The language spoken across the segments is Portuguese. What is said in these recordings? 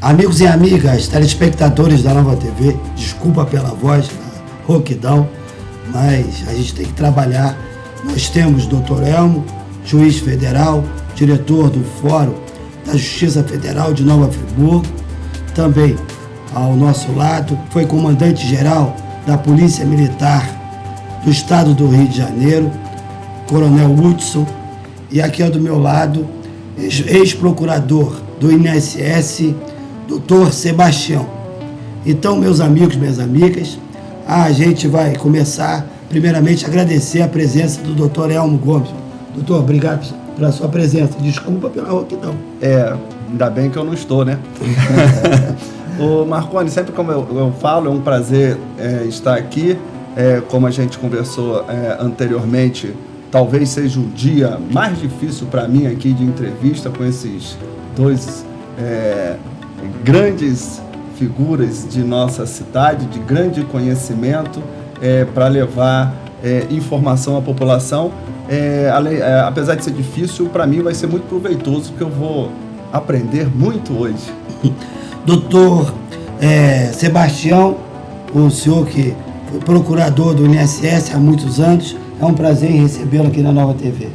Amigos e amigas, telespectadores da Nova TV, desculpa pela voz, rouquidão, mas a gente tem que trabalhar. Nós temos Dr. Elmo, juiz federal, diretor do Fórum da Justiça Federal de Nova Friburgo. Também ao nosso lado foi comandante-geral da Polícia Militar do Estado do Rio de Janeiro, Coronel Hudson. E aqui do meu lado, ex-procurador do INSS, Dr. Sebastião. Então, meus amigos, minhas amigas, a gente vai começar, primeiramente, a agradecer a presença do Dr. Elmo Gomes. Doutor, obrigado pela sua presença. Desculpa pela rouquidão. Ainda bem que eu não estou, né? O Marconi, sempre como eu falo, é um prazer estar aqui. Como a gente conversou anteriormente, talvez seja o dia mais difícil para mim aqui de entrevista com esses dois grandes figuras de nossa cidade, de grande conhecimento, para levar informação à população. Apesar de ser difícil, para mim vai ser muito proveitoso, porque eu vou aprender muito hoje. Doutor Sebastião, o senhor que foi procurador do INSS há muitos anos, é um prazer em recebê-lo aqui na Nova TV.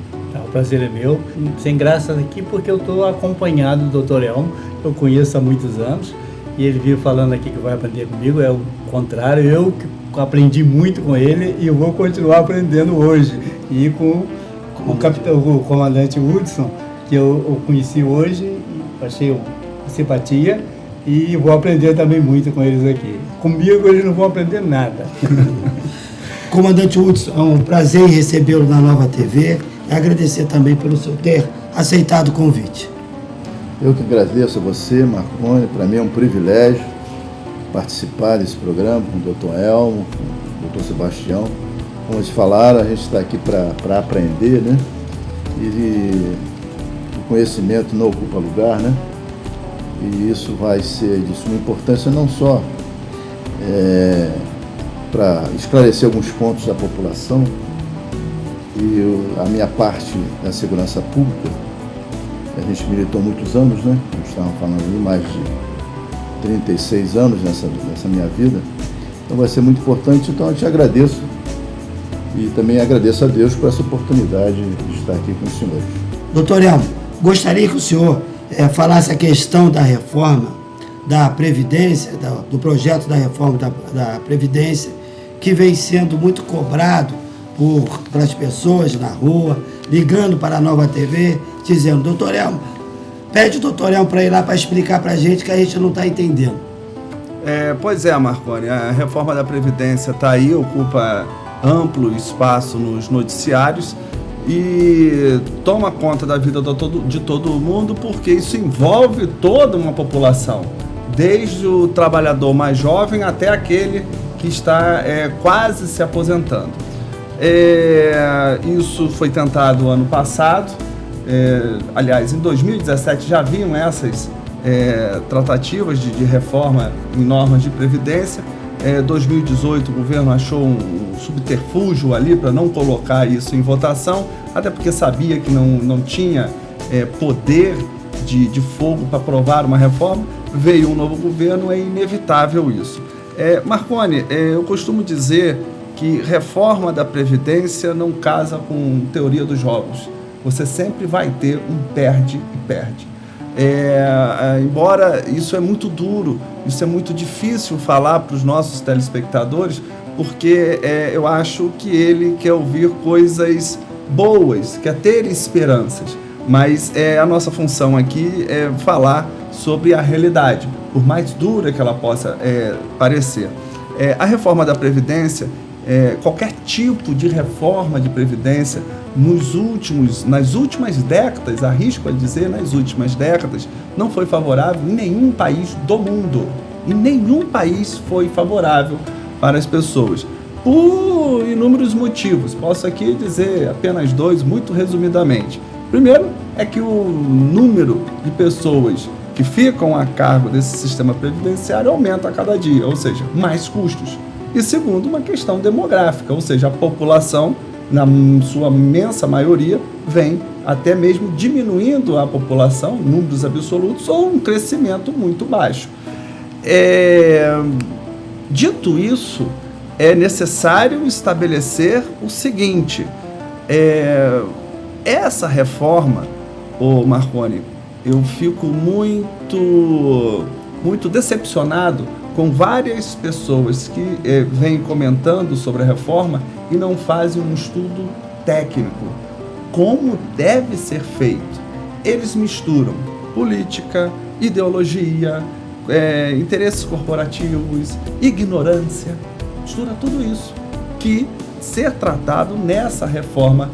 O prazer é meu. Sem graça aqui porque eu estou acompanhado do Dr. Elmo, que eu conheço há muitos anos, e ele vive falando aqui que vai aprender comigo. É o contrário, eu que aprendi muito com ele e eu vou continuar aprendendo hoje. E com o comandante Hudson, que eu conheci hoje, e achei uma simpatia, e vou aprender também muito com eles aqui. Comigo eles não vão aprender nada. Comandante Hudson, é um prazer em recebê-lo na Nova TV e agradecer também pelo senhor ter aceitado o convite. Eu que agradeço a você, Marconi. Para mim é um privilégio participar desse programa com o Dr. Elmo, com o Dr. Sebastião. Como eles falaram, a gente está aqui para aprender, né? E o conhecimento não ocupa lugar, né? E isso vai ser de suma importância não só para esclarecer alguns pontos da população, e a minha parte da segurança pública, a gente militou muitos anos, né? Nós estávamos falando de mais de 36 anos nessa minha vida, então vai ser muito importante. Então eu te agradeço e também agradeço a Deus por essa oportunidade de estar aqui com os senhores. Doutor Elmo, gostaria que o senhor falasse a questão da reforma da Previdência, do projeto da reforma da Previdência, que vem sendo muito cobrado pelas pessoas na rua, ligando para a Nova TV, dizendo: doutor Elmo, pede o doutor Elmo para ir lá para explicar para a gente que a gente não está entendendo. Pois é, Marconi, a reforma da Previdência está aí, ocupa amplo espaço nos noticiários e toma conta da vida de todo mundo, porque isso envolve toda uma população, desde o trabalhador mais jovem até aquele que está quase se aposentando. Isso foi tentado ano passado, aliás, em 2017 já haviam essas tratativas de reforma em normas de previdência. 2018 o governo achou um subterfúgio ali para não colocar isso em votação, até porque sabia que não tinha poder de fogo para aprovar uma reforma. Veio um novo governo, é inevitável isso. Marconi, eu costumo dizer que reforma da Previdência não casa com teoria dos jogos. Você sempre vai ter um perde e perde. Embora isso é muito duro, isso é muito difícil falar para os nossos telespectadores, porque eu acho que ele quer ouvir coisas boas, quer ter esperanças, mas a nossa função aqui é falar sobre a realidade, por mais dura que ela possa parecer. A reforma da Previdência, qualquer tipo de reforma de Previdência, nas últimas décadas, arrisco a dizer, nas últimas décadas, não foi favorável em nenhum país do mundo. Em nenhum país foi favorável para as pessoas, por inúmeros motivos. Posso aqui dizer apenas dois, muito resumidamente. Primeiro, é que o número de pessoas que ficam a cargo desse sistema previdenciário aumenta a cada dia, ou seja, mais custos. E segundo, uma questão demográfica, ou seja, a população, na sua imensa maioria, vem até mesmo diminuindo a população, números absolutos, ou um crescimento muito baixo. Dito isso, é necessário estabelecer o seguinte, essa reforma, Marconi, eu fico muito decepcionado com várias pessoas que vêm comentando sobre a reforma e não fazem um estudo técnico, como deve ser feito. Eles misturam política, ideologia, interesses corporativos, ignorância, mistura tudo isso que ser tratado nessa reforma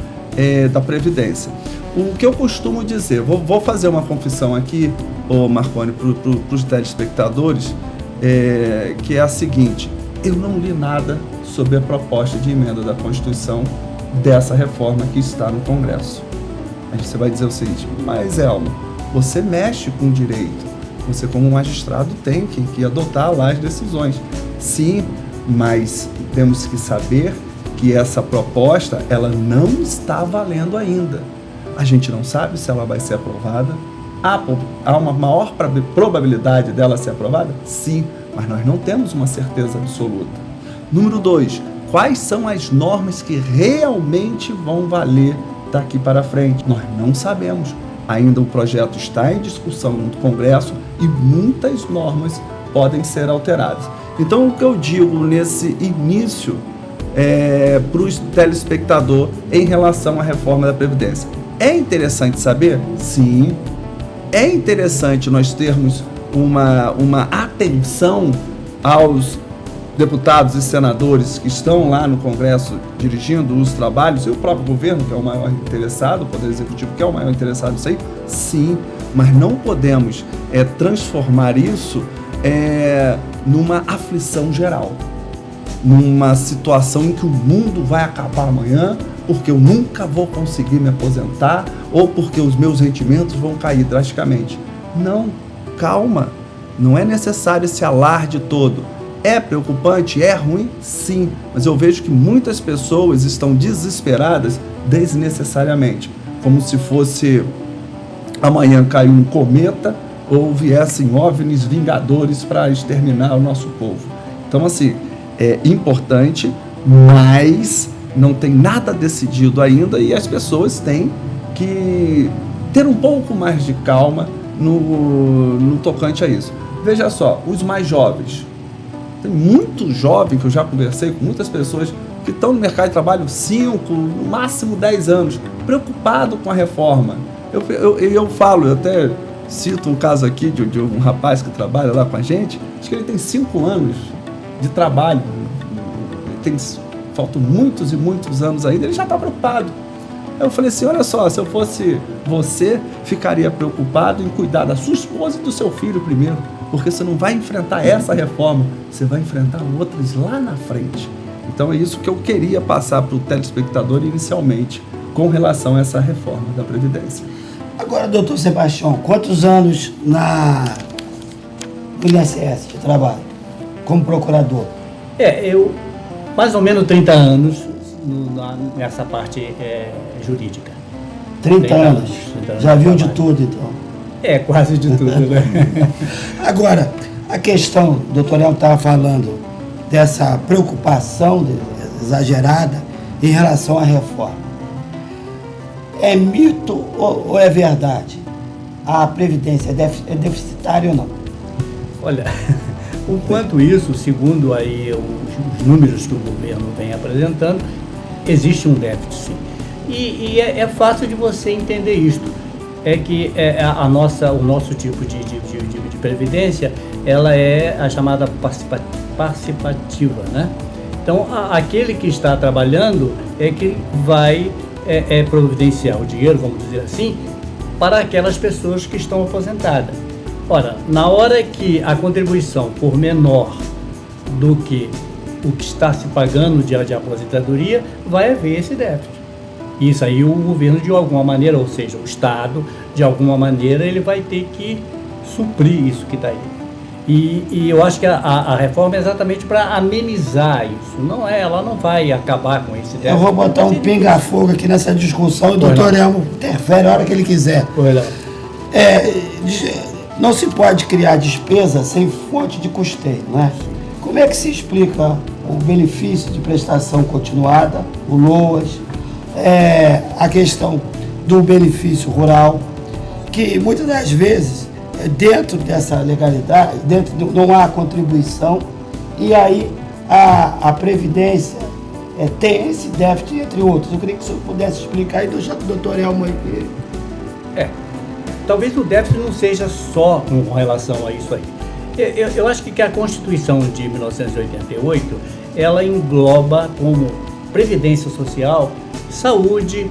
da Previdência. O que eu costumo dizer, vou fazer uma confissão aqui, Marconi, para os telespectadores, que é a seguinte: eu não li nada sobre a proposta de emenda da Constituição dessa reforma que está no Congresso. Aí você vai dizer o seguinte: mas Elmo, você mexe com o direito, você como magistrado tem que adotar lá as decisões. Sim, mas temos que saber que essa proposta ela não está valendo ainda. A gente não sabe se ela vai ser aprovada. Há uma maior probabilidade dela ser aprovada? Sim, mas nós não temos uma certeza absoluta. Número 2, quais são as normas que realmente vão valer daqui para frente? Nós não sabemos. Ainda o projeto está em discussão no Congresso e muitas normas podem ser alteradas. Então, o que eu digo nesse início para o telespectador em relação à reforma da Previdência? É interessante saber? Sim. É interessante nós termos uma atenção aos deputados e senadores que estão lá no Congresso dirigindo os trabalhos, e o próprio governo, que é o maior interessado, o Poder Executivo, que é o maior interessado nisso aí, sim, mas não podemos transformar isso numa aflição geral, numa situação em que o mundo vai acabar amanhã, porque eu nunca vou conseguir me aposentar, ou porque os meus rendimentos vão cair drasticamente. Não, calma, não é necessário esse alarde todo. É preocupante? É ruim? Sim, mas eu vejo que muitas pessoas estão desesperadas desnecessariamente, como se fosse amanhã cair um cometa ou viessem OVNIs vingadores para exterminar o nosso povo. Então, assim, é importante, mas não tem nada decidido ainda e as pessoas têm que ter um pouco mais de calma no tocante a isso. Veja só, os mais jovens. Tem muito jovem que eu já conversei com muitas pessoas que estão no mercado de trabalho 5, no máximo 10 anos, preocupado com a reforma. Eu falo, eu até cito um caso aqui de um rapaz que trabalha lá com a gente, acho que ele tem 5 anos de trabalho, faltam muitos e muitos anos ainda, ele já está preocupado. Eu falei assim, olha só, se eu fosse você, ficaria preocupado em cuidar da sua esposa e do seu filho primeiro, porque você não vai enfrentar essa reforma, você vai enfrentar outras lá na frente. Então é isso que eu queria passar para o telespectador inicialmente, com relação a essa reforma da Previdência. Agora, doutor Sebastião, quantos anos no INSS de trabalho, como procurador? Eu mais ou menos 30 anos nessa parte jurídica. 30 anos. Já viu de tudo, então? Quase de tudo, né? Agora, a questão, o doutor Elmo estava falando dessa preocupação exagerada em relação à reforma. É mito ou é verdade? A Previdência é deficitária ou não? Olha, o quanto isso, segundo aí os números que o governo vem apresentando, existe um déficit, sim. E é fácil de você entender isto. É que o nosso tipo de previdência, ela é a chamada participativa, né? Então, aquele que está trabalhando é que vai providenciar o dinheiro, vamos dizer assim, para aquelas pessoas que estão aposentadas. Ora, na hora que a contribuição for menor do que o que está se pagando de aposentadoria, vai haver esse déficit. Isso aí o governo, de alguma maneira, ou seja, o Estado, de alguma maneira, ele vai ter que suprir isso que está aí. E eu acho que a reforma é exatamente para amenizar isso. Não é, ela não vai acabar com esse déficit. Eu vou botar um pinga-fogo aqui nessa discussão e o doutor Elmo interfere a hora que ele quiser. Não se pode criar despesa sem fonte de custeio, né? Como é que se explica o benefício de prestação continuada, o LOAS, a questão do benefício rural, que muitas das vezes, dentro dessa legalidade, não há contribuição, e aí a Previdência tem esse déficit, entre outros. Eu queria que o senhor pudesse explicar e deixar o doutor Elmo aí. Talvez o déficit não seja só com relação a isso aí. Eu acho que a Constituição de 1988, ela engloba como previdência social, saúde,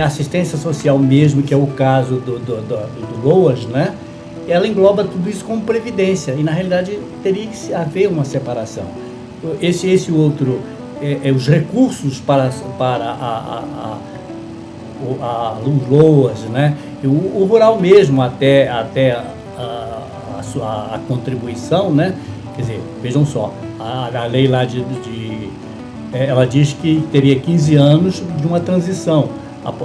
assistência social mesmo, que é o caso do LOAS, né? Ela engloba tudo isso como previdência e, na realidade, teria que haver uma separação. Esse outro, os recursos para os LOAS, né? O rural mesmo, até a contribuição, né? Quer dizer, vejam só, a lei lá ela diz que teria 15 anos de uma transição,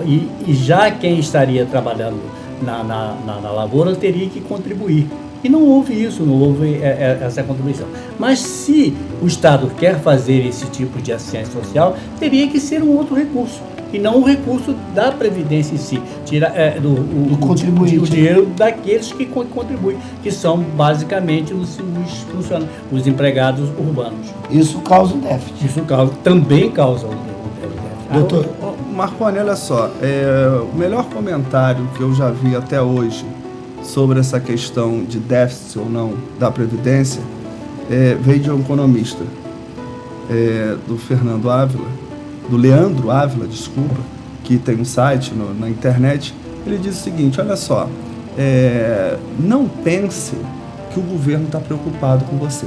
e já quem estaria trabalhando na lavoura teria que contribuir. E não houve isso, não houve essa contribuição. Mas se o Estado quer fazer esse tipo de assistência social, teria que ser um outro recurso, e não o recurso da Previdência em si, o dinheiro daqueles que contribuem, que são basicamente os empregados urbanos. Isso causa um déficit. Também causa um déficit. Doutor Marconi, olha só, o melhor comentário que eu já vi até hoje sobre essa questão de déficit ou não da Previdência veio de um economista, do Fernando Ávila, do Leandro Ávila, desculpa, que tem um site na internet. Ele diz o seguinte: olha só, não pense que o governo está preocupado com você,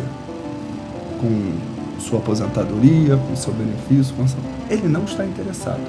com sua aposentadoria, com seu benefício, ele não está interessado.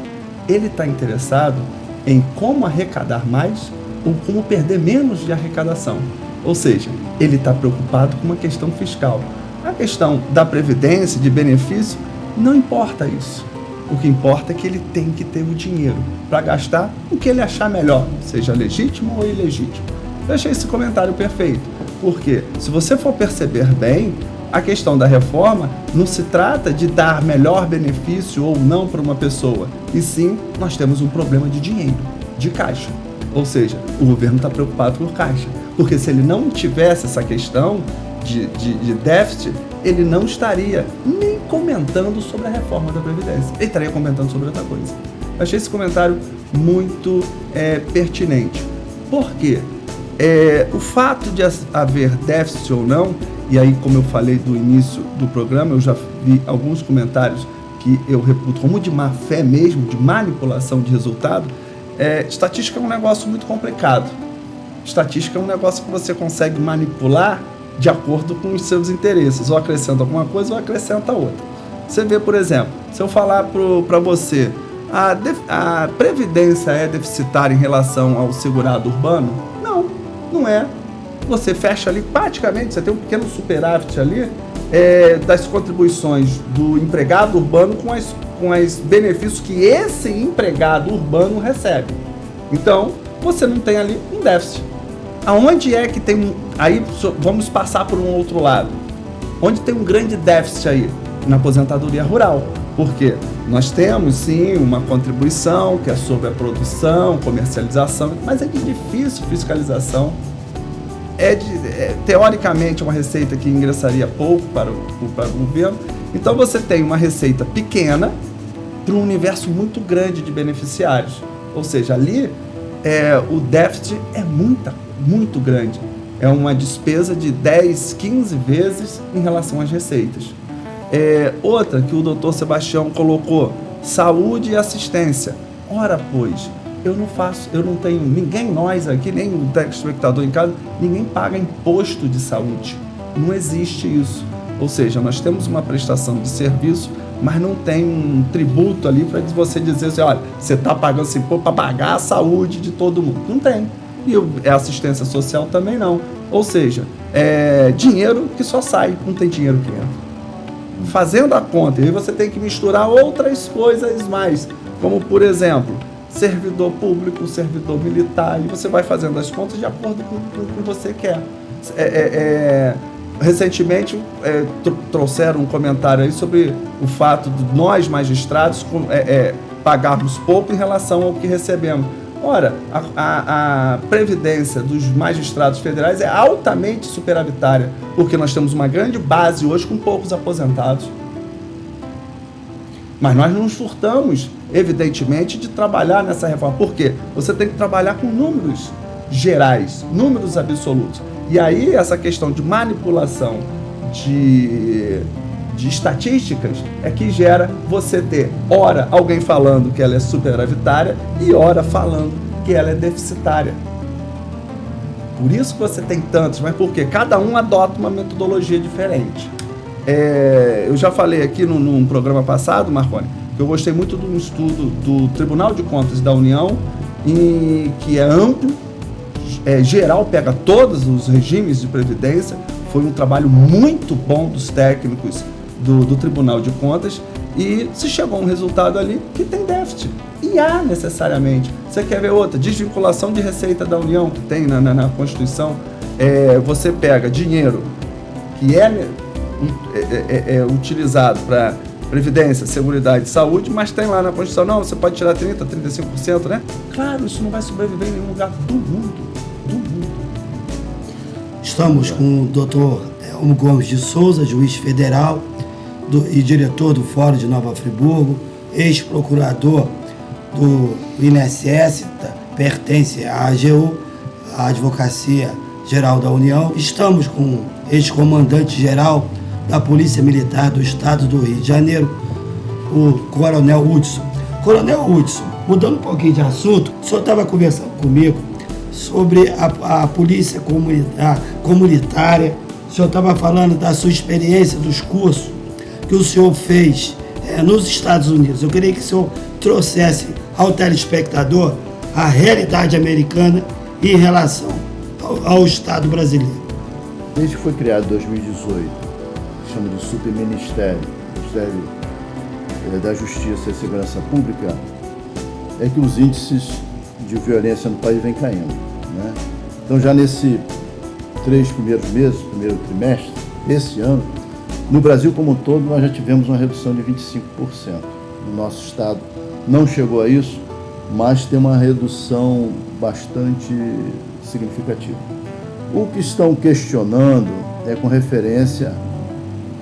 Ele está interessado em como arrecadar mais ou como perder menos de arrecadação. Ou seja, ele está preocupado com uma questão fiscal. A questão da previdência, de benefício, não importa isso. O que importa é que ele tem que ter o dinheiro para gastar o que ele achar melhor, seja legítimo ou ilegítimo. Eu achei esse comentário perfeito, porque se você for perceber bem, a questão da reforma não se trata de dar melhor benefício ou não para uma pessoa, e sim, nós temos um problema de dinheiro, de caixa. Ou seja, o governo está preocupado com caixa, porque se ele não tivesse essa questão de déficit, ele não estaria nem comentando sobre a reforma da Previdência, ele estaria comentando sobre outra coisa. Eu achei esse comentário muito pertinente. Por quê? O fato de haver déficit ou não, e aí, como eu falei do início do programa, eu já vi alguns comentários que eu reputo como de má fé mesmo, de manipulação de resultado. Estatística é um negócio muito complicado. Estatística é um negócio que você consegue manipular de acordo com os seus interesses. Ou acrescenta alguma coisa ou acrescenta outra. Você vê, por exemplo, se eu falar para você, a Previdência é deficitária em relação ao segurado urbano? Não, não é. Você fecha ali, praticamente, você tem um pequeno superávit ali das contribuições do empregado urbano com os benefícios que esse empregado urbano recebe. Então, você não tem ali um déficit. Aonde é que tem aí vamos passar por um outro lado. Onde tem um grande déficit aí? Na aposentadoria rural. Por quê? Nós temos, sim, uma contribuição que é sobre a produção, comercialização, mas é de difícil fiscalização. Teoricamente, uma receita que ingressaria pouco para o governo. Então, você tem uma receita pequena para um universo muito grande de beneficiários. Ou seja, ali o déficit é muito grande. É uma despesa de 10, 15 vezes em relação às receitas. Outra que o doutor Sebastião colocou, saúde e assistência. Ora, pois, eu não tenho, ninguém, nós aqui, nem o telespectador em casa, ninguém paga imposto de saúde. Não existe isso. Ou seja, nós temos uma prestação de serviço, mas não tem um tributo ali para você dizer assim, olha, você está pagando esse imposto para pagar a saúde de todo mundo. Não tem. E a assistência social também não. Ou seja, dinheiro que só sai, não tem dinheiro que entra. Fazendo a conta, e aí você tem que misturar outras coisas mais, como por exemplo, servidor público, servidor militar, e você vai fazendo as contas de acordo com o que você quer. Recentemente trouxeram um comentário aí sobre o fato de nós magistrados pagarmos pouco em relação ao que recebemos. Ora, a previdência dos magistrados federais é altamente superavitária, porque nós temos uma grande base hoje com poucos aposentados. Mas nós não nos furtamos, evidentemente, de trabalhar nessa reforma. Por quê? Você tem que trabalhar com números gerais, números absolutos. E aí essa questão de manipulação de estatísticas é que gera você ter, ora, alguém falando que ela é superavitária e ora falando que ela é deficitária. Por isso que você tem tantos, mas porque cada um adota uma metodologia diferente. Eu já falei aqui num programa passado, Marconi, que eu gostei muito de um estudo do Tribunal de Contas da União, que é amplo, geral, pega todos os regimes de previdência. Foi um trabalho muito bom dos técnicos do Tribunal de Contas e se chegou a um resultado ali que tem déficit. E há necessariamente. Você quer ver outra? Desvinculação de receita da União que tem na Constituição. Você pega dinheiro que é utilizado para Previdência, Seguridade e Saúde, mas tem lá na Constituição, não, você pode tirar 30%, 35%, né? Claro, isso não vai sobreviver em nenhum lugar do mundo. Estamos com o Dr. Elmo Gomes de Souza, juiz federal e diretor do Fórum de Nova Friburgo, ex-procurador do INSS, pertence à AGU, a Advocacia Geral da União. Estamos com o ex-comandante-geral da Polícia Militar do Estado do Rio de Janeiro, o Coronel Hudson. Coronel Hudson, mudando um pouquinho de assunto, o senhor estava conversando comigo sobre a polícia comunitária. O senhor estava falando da sua experiência, dos cursos que o senhor fez nos Estados Unidos. Eu queria que o senhor trouxesse ao telespectador a realidade americana em relação ao Estado brasileiro. Desde que foi criado em 2018, que chama de Superministério, Ministério da Justiça e Segurança Pública, é que os índices de violência no país vem caindo, né? Então já nesses 3 primeiros meses, primeiro trimestre desse ano, no Brasil como um todo nós já tivemos uma redução de 25%. No nosso estado não chegou a isso, mas tem uma redução bastante significativa. O que estão questionando é com referência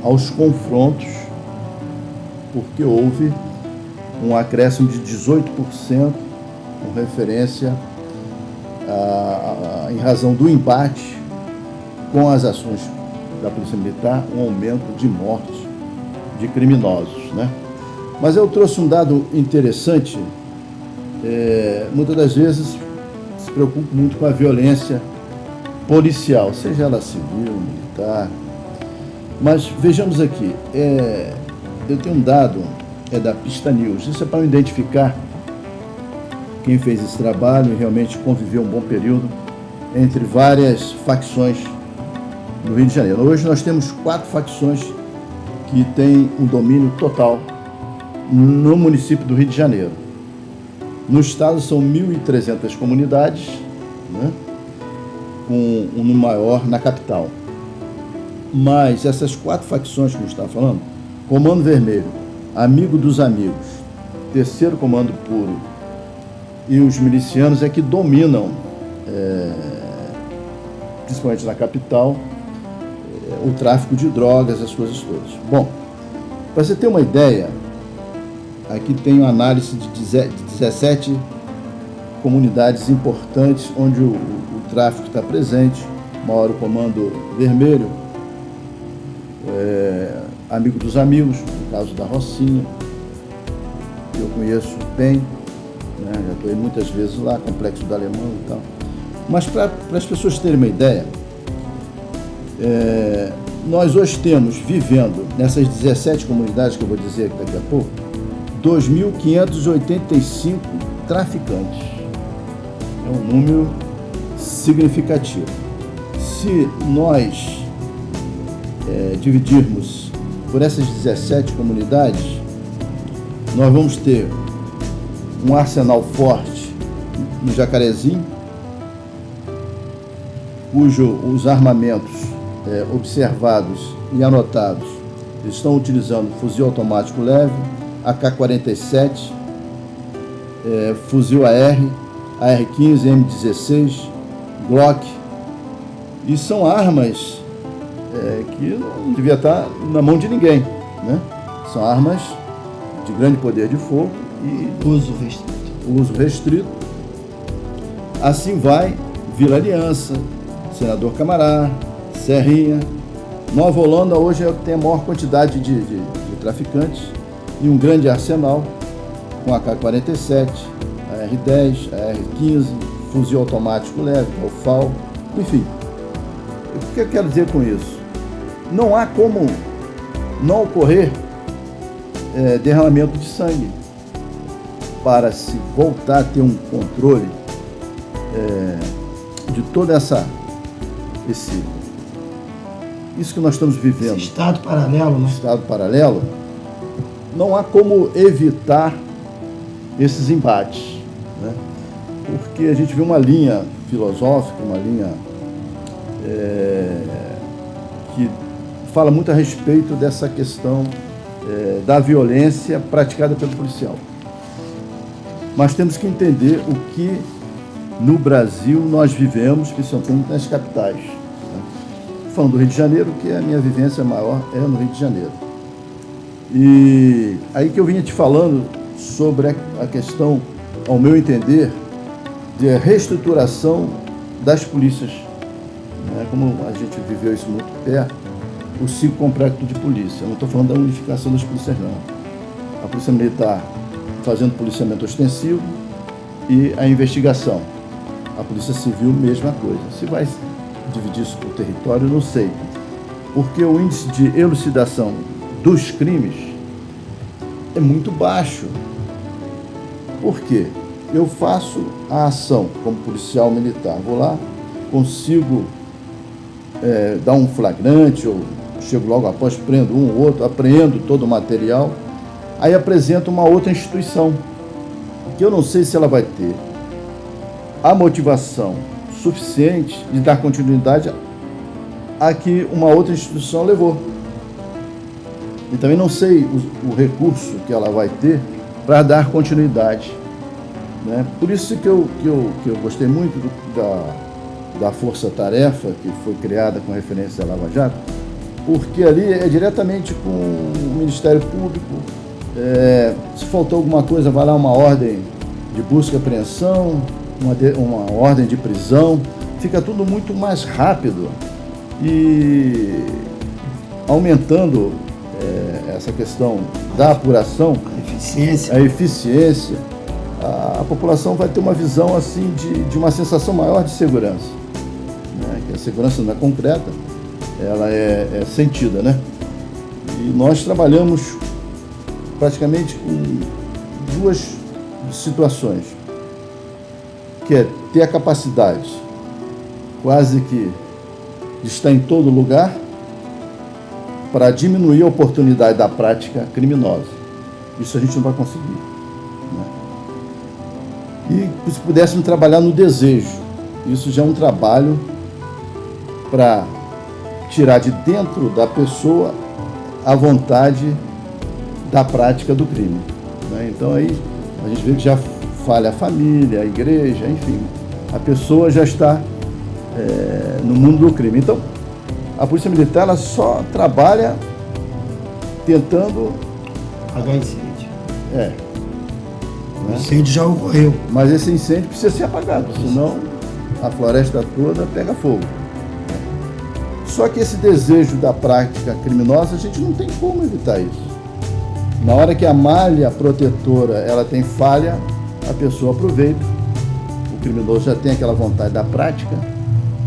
aos confrontos, porque houve um acréscimo de 18% com referência em razão do embate com as ações da Polícia Militar, um aumento de mortes de criminosos, né? Mas eu trouxe um dado interessante. Muitas das vezes se preocupo muito com a violência policial, seja ela civil, militar. Mas vejamos aqui, eu tenho um dado, da Pista News. Isso é para identificar quem fez esse trabalho e realmente conviveu um bom período entre várias facções no Rio de Janeiro. Hoje nós temos 4 facções que têm um domínio total no município do Rio de Janeiro. No estado são 1.300 comunidades, né, com um número maior na capital. Mas essas 4 facções, como está falando, Comando Vermelho, Amigo dos Amigos, Terceiro Comando Puro e os milicianos é que dominam, principalmente na capital, o tráfico de drogas, as coisas todas. Bom, para você ter uma ideia, aqui tem uma análise de 17 comunidades importantes onde o tráfico está presente. Maior o Comando Vermelho, Amigo dos Amigos, no caso da Rocinha, eu conheço bem, né? Já estou muitas vezes lá, Complexo do Alemão e tal. Mas para as pessoas terem uma ideia, nós hoje temos, vivendo nessas 17 comunidades que eu vou dizer daqui a pouco, 2.585 traficantes. É um número significativo. Se nós dividirmos por essas 17 comunidades, nós vamos ter um arsenal forte no Jacarezinho, os armamentos observados e anotados estão utilizando fuzil automático leve, AK-47, fuzil AR, AR-15, M16, Glock, e são armas que não devia estar na mão de ninguém, né? São armas de grande poder de fogo e uso restrito. Assim vai Vila Aliança, Senador Camará, Serrinha. Nova Holanda hoje é o que tem a maior quantidade de traficantes e um grande arsenal com AK-47, AR-10, AR-15, fuzil automático leve, o FAL, enfim. O que eu quero dizer com isso? Não há como não ocorrer derramamento de sangue para se voltar a ter um controle de toda isso que nós estamos vivendo. Esse estado paralelo, né? Estado paralelo, não há como evitar esses embates, né? Porque a gente vê uma linha filosófica, uma linha que fala muito a respeito dessa questão da violência praticada pelo policial. Mas temos que entender o que no Brasil nós vivemos, principalmente nas capitais, né? Falando do Rio de Janeiro, que a minha vivência maior é no Rio de Janeiro. E aí que eu vinha te falando sobre a questão, ao meu entender, de reestruturação das polícias, né? Como a gente viveu isso muito perto, o ciclo completo de polícia. Eu não estou falando da unificação das polícias, não. A Polícia Militar fazendo policiamento ostensivo e a investigação. A Polícia Civil, mesma coisa. Se vai dividir isso por território, não sei. Porque o índice de elucidação dos crimes é muito baixo. Por quê? Eu faço a ação como policial militar. Vou lá, consigo dar um flagrante, ou chego logo após, prendo um ou outro, apreendo todo o material, aí apresento uma outra instituição, que eu não sei se ela vai ter a motivação suficiente de dar continuidade a que uma outra instituição levou. E também não sei o recurso que ela vai ter para dar continuidade, né? Por isso que eu gostei muito da força-tarefa que foi criada com referência à Lava Jato, porque ali é diretamente com o Ministério Público. Se faltou alguma coisa, vai lá uma ordem de busca e apreensão, uma ordem de prisão, fica tudo muito mais rápido e aumentando essa questão da apuração, a eficiência, a população vai ter uma visão assim de uma sensação maior de segurança, né? Que a segurança não é concreta, ela é sentida, né? E nós trabalhamos praticamente com duas situações, que é ter a capacidade quase que de estar em todo lugar para diminuir a oportunidade da prática criminosa. Isso a gente não vai conseguir, né? E se pudéssemos trabalhar no desejo, isso já é um trabalho para tirar de dentro da pessoa a vontade da prática do crime, né? Então aí a gente vê que já falha a família, a igreja, enfim, a pessoa já está no mundo do crime. Então a Polícia Militar ela só trabalha tentando apagar incêndio. Né? O incêndio já ocorreu. Mas esse incêndio precisa ser apagado, senão a floresta toda pega fogo. Só que esse desejo da prática criminosa, a gente não tem como evitar isso. Na hora que a malha protetora ela tem falha, a pessoa aproveita, o criminoso já tem aquela vontade da prática.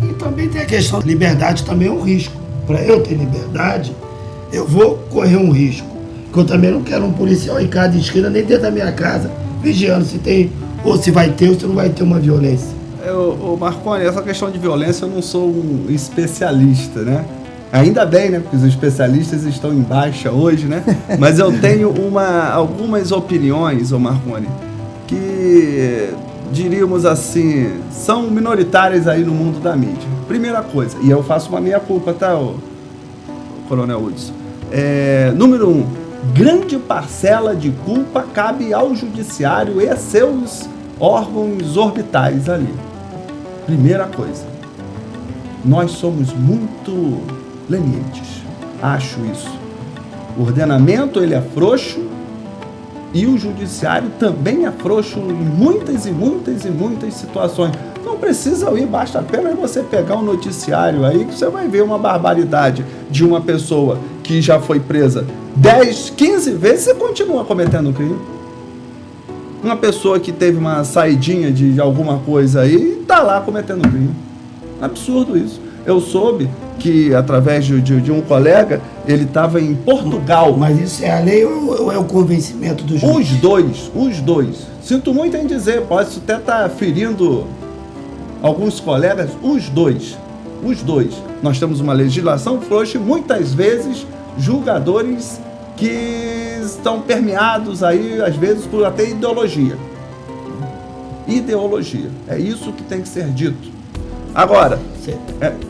E também tem a questão de liberdade, também é um risco. Para eu ter liberdade, eu vou correr um risco. Porque eu também não quero um policial em cada esquina, nem dentro da minha casa, vigiando se tem, ou se vai ter, ou se não vai ter uma violência. Marconi, essa questão de violência eu não sou um especialista, né? Ainda bem, né? Porque os especialistas estão em baixa hoje, né? Mas eu tenho algumas opiniões, Marconi, que, diríamos assim, são minoritárias aí no mundo da mídia. Primeira coisa, e eu faço uma meia-culpa, tá, Coronel Hudson? Número 1, grande parcela de culpa cabe ao judiciário e seus órgãos orbitais ali. Primeira coisa, nós somos muito lenientes, acho isso. O ordenamento, ele é frouxo e o judiciário também é frouxo em muitas situações. Não precisa ir, basta apenas você pegar um noticiário aí que você vai ver uma barbaridade de uma pessoa que já foi presa 10, 15 vezes e continua cometendo crime. Uma pessoa que teve uma saidinha de alguma coisa aí e está lá cometendo crime. Absurdo isso. Eu soube que, através de um colega, ele estava em Portugal. Mas isso é a lei ou é o convencimento do juiz? Os dois. Sinto muito em dizer, posso até estar ferindo alguns colegas, os dois. Nós temos uma legislação frouxa e muitas vezes julgadores que estão permeados aí, às vezes, por até ideologia. É isso que tem que ser dito. Agora...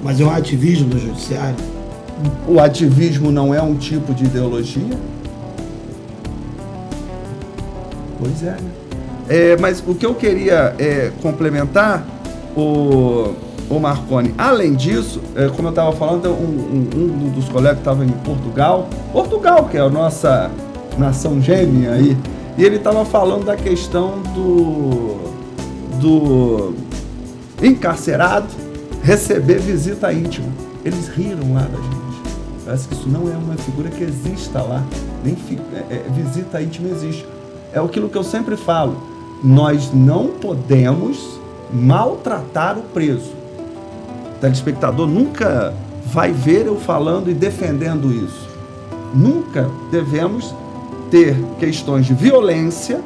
Mas é um ativismo do judiciário? O ativismo não é um tipo de ideologia? Pois é, né? Mas o que eu queria complementar, o Marconi, além disso, como eu estava falando, um dos colegas estava em Portugal, que é a nossa nação gêmea aí, e ele estava falando da questão do encarcerado receber visita íntima. Eles riram lá da gente. Parece que isso não é uma figura que exista lá. Nem visita íntima existe. É aquilo que eu sempre falo. Nós não podemos maltratar o preso. O telespectador nunca vai ver eu falando e defendendo isso. Nunca devemos ter questões de violência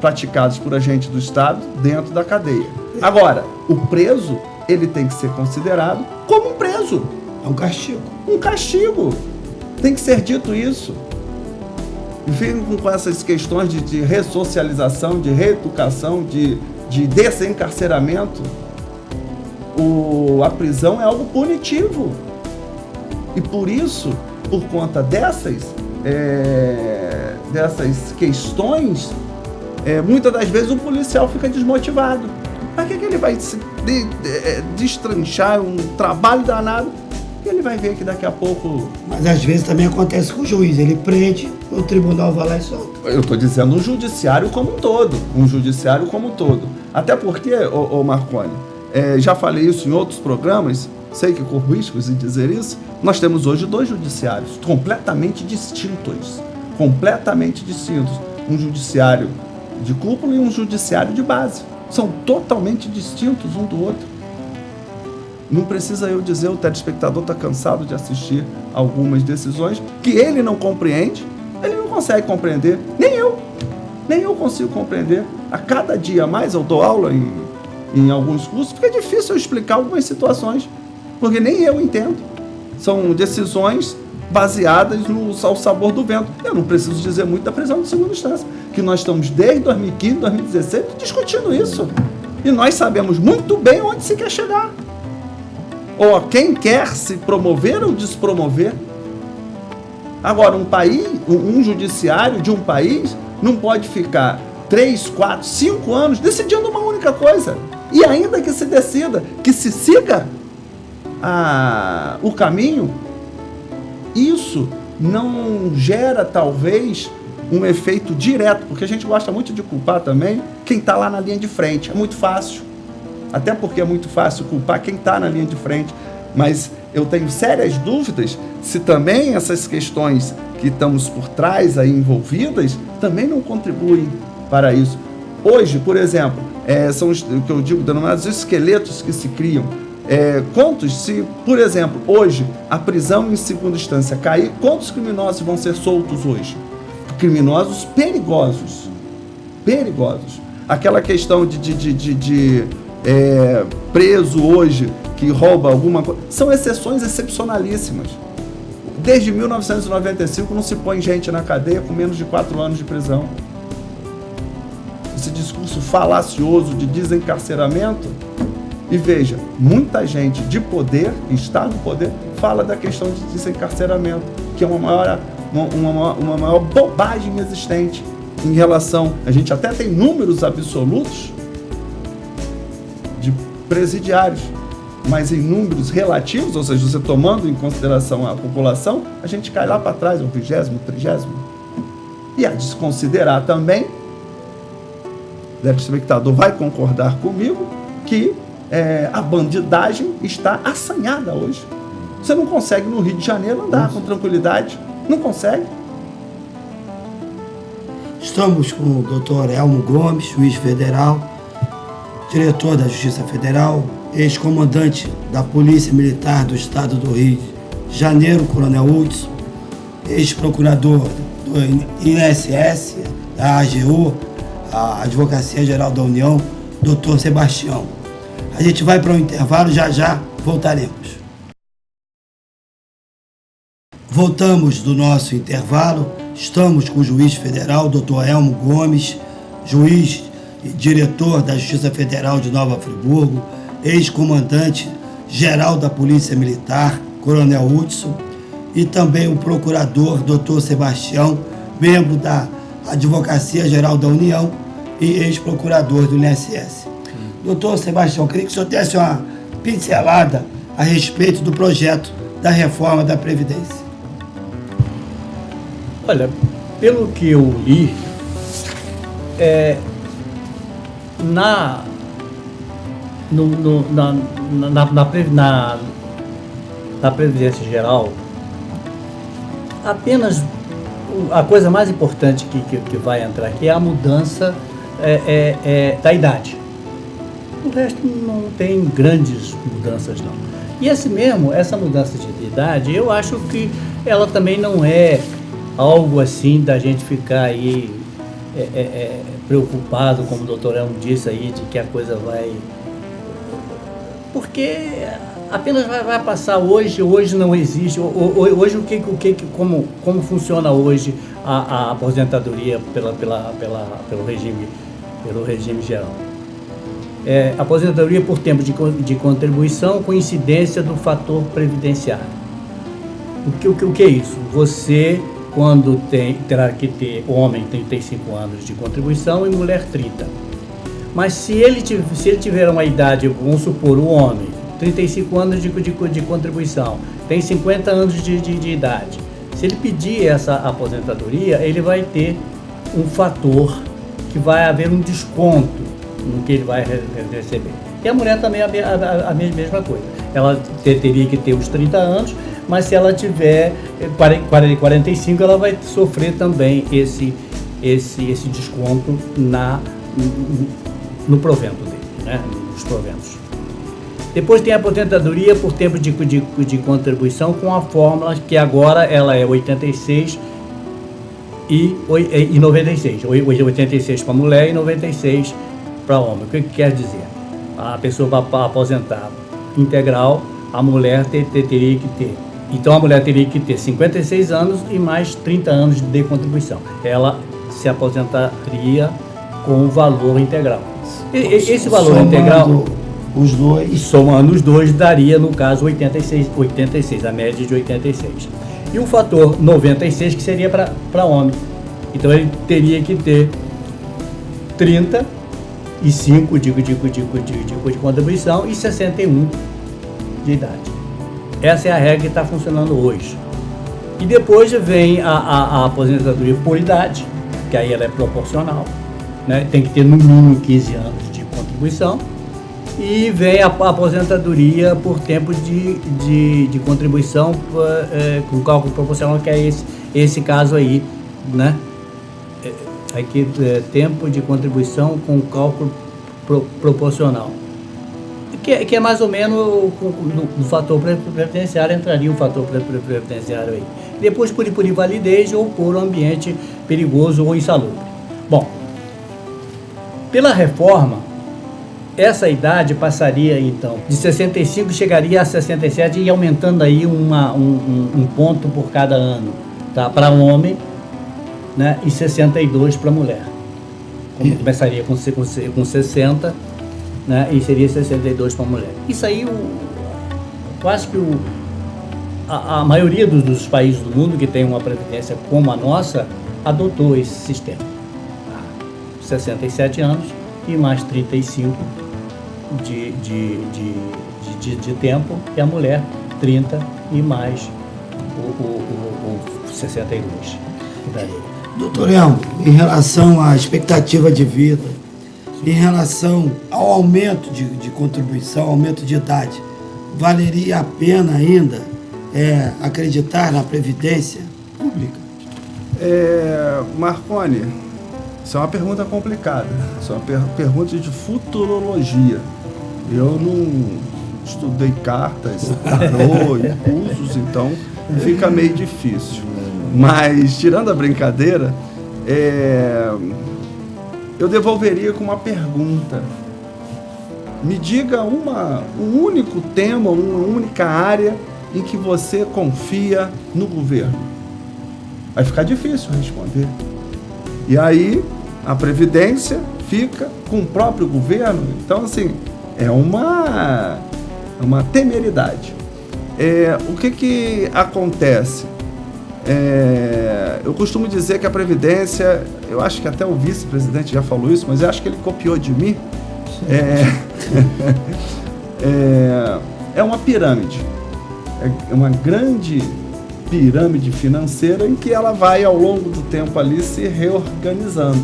praticadas por agentes do Estado dentro da cadeia. Agora, o preso, ele tem que ser considerado como um preso. É um castigo. Um castigo. Tem que ser dito isso. E ficam com essas questões de ressocialização, de reeducação, de desencarceramento. A prisão é algo punitivo. E por isso, por conta dessas questões, muitas das vezes o policial fica desmotivado. Para que ele vai destranchar um trabalho danado? E ele vai ver que daqui a pouco... Mas às vezes também acontece com o juiz. Ele prende, o tribunal vai lá e solta. Eu estou dizendo um judiciário como um todo. Até porque, Marconi, já falei isso em outros programas, sei que corro riscos em dizer isso, nós temos hoje 2 judiciários completamente distintos. Um judiciário de cúpula e um judiciário de base. São totalmente distintos um do outro. Não precisa eu dizer, o telespectador está cansado de assistir algumas decisões que ele não compreende, ele não consegue compreender, nem eu consigo compreender. A cada dia mais eu dou aula em alguns cursos, fica difícil eu explicar algumas situações, porque nem eu entendo. São decisões baseadas ao sabor do vento. Eu não preciso dizer muito da prisão de segunda instância, que nós estamos desde 2015, 2016 discutindo isso. E nós sabemos muito bem onde se quer chegar. Ou quem quer se promover ou despromover. Agora, um judiciário de um país não pode ficar 3, 4, 5 anos decidindo uma única coisa. E ainda que se decida, que se siga o caminho, isso não gera, talvez, um efeito direto, porque a gente gosta muito de culpar também quem está lá na linha de frente. É muito fácil. Até porque é muito fácil culpar quem está na linha de frente. Mas eu tenho sérias dúvidas se também essas questões que estamos por trás aí envolvidas também não contribuem para isso. Hoje, por exemplo, são o que eu digo, denominados esqueletos que se criam. Se, por exemplo, hoje a prisão em segunda instância cair, quantos criminosos vão ser soltos hoje? Criminosos perigosos. Aquela questão de preso hoje que rouba alguma coisa. São exceções excepcionalíssimas. Desde 1995 não se põe gente na cadeia com menos de 4 anos de prisão. Esse discurso falacioso de desencarceramento. E veja, muita gente de poder, que está no poder, fala da questão de desencarceramento, que é uma maior bobagem existente em relação... A gente até tem números absolutos de presidiários, mas em números relativos, ou seja, você tomando em consideração a população, a gente cai lá para trás, o 20º, 30º. E a desconsiderar também, o telespectador vai concordar comigo, que a bandidagem está assanhada hoje. Você não consegue no Rio de Janeiro andar com tranquilidade. Não consegue. Estamos com o Dr. Elmo Gomes, juiz federal, diretor da Justiça Federal, ex-comandante da Polícia Militar do Estado do Rio de Janeiro, Coronel Hudson, ex-procurador do INSS, da AGU, a Advocacia Geral da União, Dr. Sebastião. A gente vai para um intervalo, já voltaremos. Voltamos do nosso intervalo, estamos com o juiz federal, Dr. Elmo Gomes, juiz e diretor da Justiça Federal de Nova Friburgo, ex-comandante geral da Polícia Militar, Coronel Hudson, e também o procurador, Dr. Sebastião, membro da Advocacia Geral da União e ex-procurador do INSS. Doutor Sebastião, queria que o senhor desse uma pincelada a respeito do projeto da reforma da Previdência. Olha, pelo que eu li, na Previdência Geral, apenas a coisa mais importante que vai entrar aqui é a mudança da idade. O resto não tem grandes mudanças, não. E essa mudança de idade, eu acho que ela também não é algo assim da gente ficar aí preocupado, como o doutor Elmo disse aí, de que a coisa vai... Porque apenas vai passar hoje não existe. Hoje como funciona hoje a aposentadoria pelo regime geral? Aposentadoria por tempo de contribuição com incidência do fator previdenciário. O que é isso? Você, quando terá que ter homem 35 anos de contribuição e mulher 30. Mas se ele tiver uma idade, vamos supor, o homem, 35 anos de contribuição, tem 50 anos de idade. Se ele pedir essa aposentadoria, ele vai ter um fator que vai haver um desconto no que ele vai receber. E a mulher também é a mesma coisa. Ela teria que ter os 30 anos, mas se ela tiver 45, ela vai sofrer também esse desconto no provento dele, né? Nos proventos. Depois tem a aposentadoria por tempo de contribuição com a fórmula que agora ela é 86 e 96. 86 para mulher e 96 para homem. O que quer dizer? A pessoa vai aposentar integral, a mulher teria que ter. Então a mulher teria que ter 56 anos e mais 30 anos de contribuição. Ela se aposentaria com o valor integral. Esse valor integral, somando os dois, daria, no caso, 86, a média de 86. E o fator 96, que seria para homem. Então ele teria que ter 35 de contribuição e 61 de idade. Essa é a regra que está funcionando hoje. E depois vem a aposentadoria por idade, que aí ela é proporcional, né? Tem que ter no mínimo 15 anos de contribuição. E vem a aposentadoria por tempo de contribuição com cálculo proporcional, que é esse caso aí, né? Aqui tempo de contribuição com cálculo proporcional. Que é mais ou menos no fator previdenciário, entraria o fator previdenciário aí. Depois por invalidez ou por ambiente perigoso ou insalubre. Bom, pela reforma, essa idade passaria, então, de 65 chegaria a 67 e aumentando aí um ponto por cada ano, tá? Para homem, né? E 62 para mulher. Começaria com 60, né? E seria 62 para mulher. Isso aí, eu acho que a maioria dos países do mundo que tem uma previdência como a nossa adotou esse sistema. 67 anos e mais 35 de tempo, e a mulher 30 e mais o 62. Doutor Elmo, em relação à expectativa de vida, em relação ao aumento de contribuição, aumento de idade, valeria a pena ainda acreditar na Previdência Pública? Marconi, isso é uma pergunta complicada, isso é uma pergunta de futurologia. Eu não estudei cartas, tarô e cursos, então fica meio difícil. Mas, tirando a brincadeira, eu devolveria com uma pergunta. Me diga um único tema, uma única área em que você confia no governo. Vai ficar difícil responder. E aí, a Previdência fica com o próprio governo. Então, assim, é uma temeridade. O que acontece? Eu costumo dizer que a Previdência, eu acho que até o vice-presidente já falou isso, mas eu acho que ele copiou de mim. É uma pirâmide. É uma grande pirâmide financeira em que ela vai ao longo do tempo ali se reorganizando,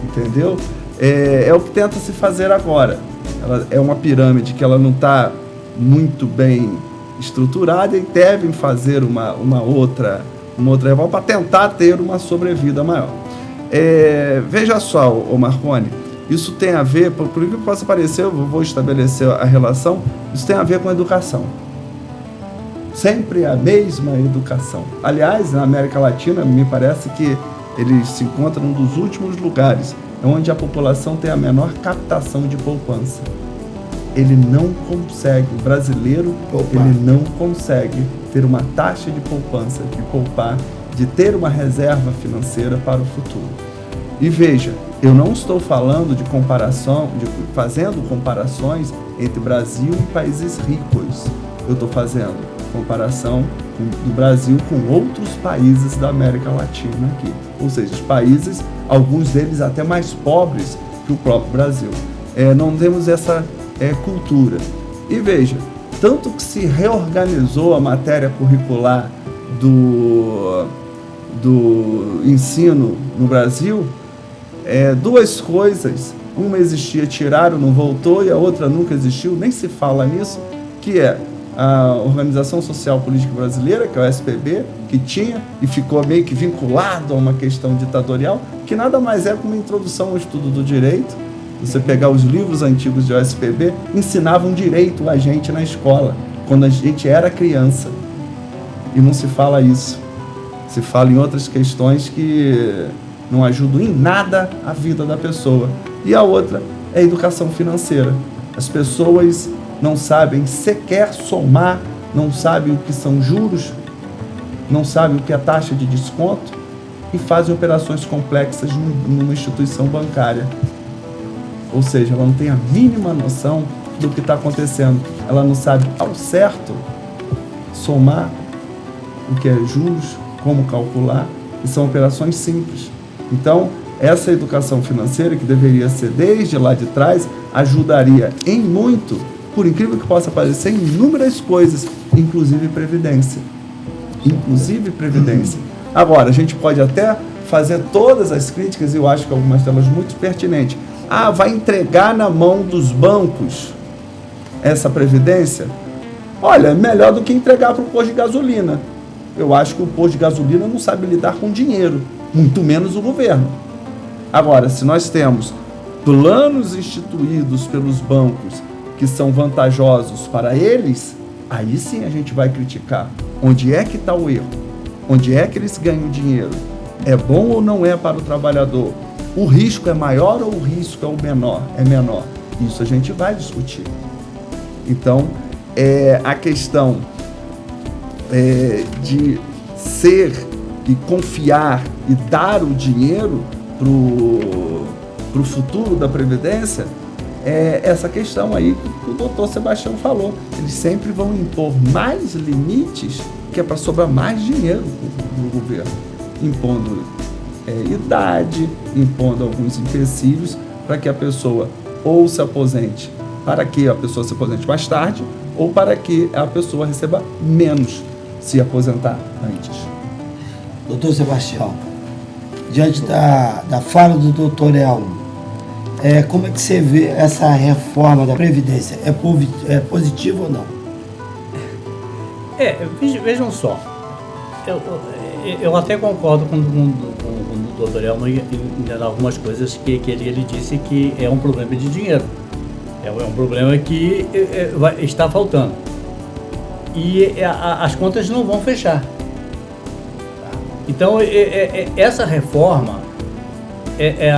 entendeu? É o que tenta se fazer agora. Ela é uma pirâmide que ela não está muito bem estruturada e devem fazer uma outra reforma para tentar ter uma sobrevida maior. Veja só, ô Marconi, isso tem a ver, por que possa parecer, eu vou estabelecer a relação, isso tem a ver com a educação. Sempre a mesma educação. Aliás, na América Latina, me parece que ele se encontra num dos últimos lugares onde a população tem a menor captação de poupança. Ele não consegue, o brasileiro, ele não consegue ter uma taxa de poupança, de poupar, de ter uma reserva financeira para o futuro. E veja, eu não estou falando de comparação, fazendo comparações entre Brasil e países ricos. Eu estou fazendo comparação do Brasil com outros países da América Latina aqui. Ou seja, os países, alguns deles até mais pobres que o próprio Brasil. Não temos essa cultura. E veja, tanto que se reorganizou a matéria curricular do ensino no Brasil, duas coisas, uma existia, tiraram, não voltou, e a outra nunca existiu, nem se fala nisso, que é a Organização Social Política Brasileira, que é o SPB, que tinha e ficou meio que vinculado a uma questão ditatorial, que nada mais é que uma introdução ao estudo do direito. Você pegar os livros antigos de OSPB, ensinavam direito a gente na escola, quando a gente era criança. E não se fala isso. Se fala em outras questões que não ajudam em nada a vida da pessoa. E a outra é a educação financeira. As pessoas não sabem sequer somar, não sabem o que são juros, não sabem o que é taxa de desconto e fazem operações complexas numa instituição bancária. Ou seja, ela não tem a mínima noção do que está acontecendo. Ela não sabe ao certo somar o que é juros, como calcular, e são operações simples. Então, essa educação financeira, que deveria ser desde lá de trás, ajudaria em muito, por incrível que possa parecer, em inúmeras coisas, inclusive previdência. Inclusive previdência. Agora, a gente pode até fazer todas as críticas, e eu acho que algumas delas muito pertinentes. Vai entregar na mão dos bancos essa previdência? Olha, melhor do que entregar para o posto de gasolina. Eu acho que o posto de gasolina não sabe lidar com dinheiro, muito menos o governo. Agora, se nós temos planos instituídos pelos bancos que são vantajosos para eles, aí sim a gente vai criticar. Onde é que está o erro? Onde é que eles ganham dinheiro? É bom ou não é para o trabalhar? O risco é maior ou o risco é menor? Isso a gente vai discutir. Então, a questão de ser e confiar e dar o dinheiro para o futuro da Previdência é essa questão aí que o doutor Sebastião falou. Eles sempre vão impor mais limites, que é para sobrar mais dinheiro no governo, impondo idade, impondo alguns empecilhos para que a pessoa ou se aposente, para que a pessoa se aposente mais tarde, ou para que a pessoa receba menos se aposentar antes. Doutor Sebastião, diante da fala do doutor Elmo, como é que você vê essa reforma da Previdência? É positiva ou não? Vejam só, eu até concordo com o doutor Elmo em algumas coisas que ele disse que é um problema de dinheiro. É um problema que está faltando. E as contas não vão fechar. Então, essa reforma,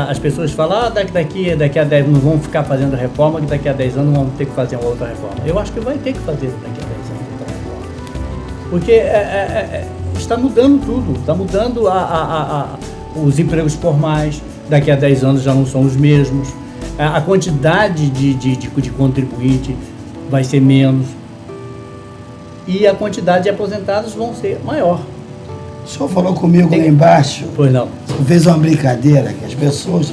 as pessoas falam, daqui a 10 não vão ficar fazendo reforma, que daqui a 10 anos vão ter que fazer uma outra reforma. Eu acho que vai ter que fazer daqui a 10 anos outra reforma. Porque está mudando tudo, está mudando os empregos formais, daqui a 10 anos já não são os mesmos, a quantidade de contribuinte vai ser menos e a quantidade de aposentados vão ser maior. O senhor falou comigo lá embaixo. Pois não. O senhor fez uma brincadeira que as pessoas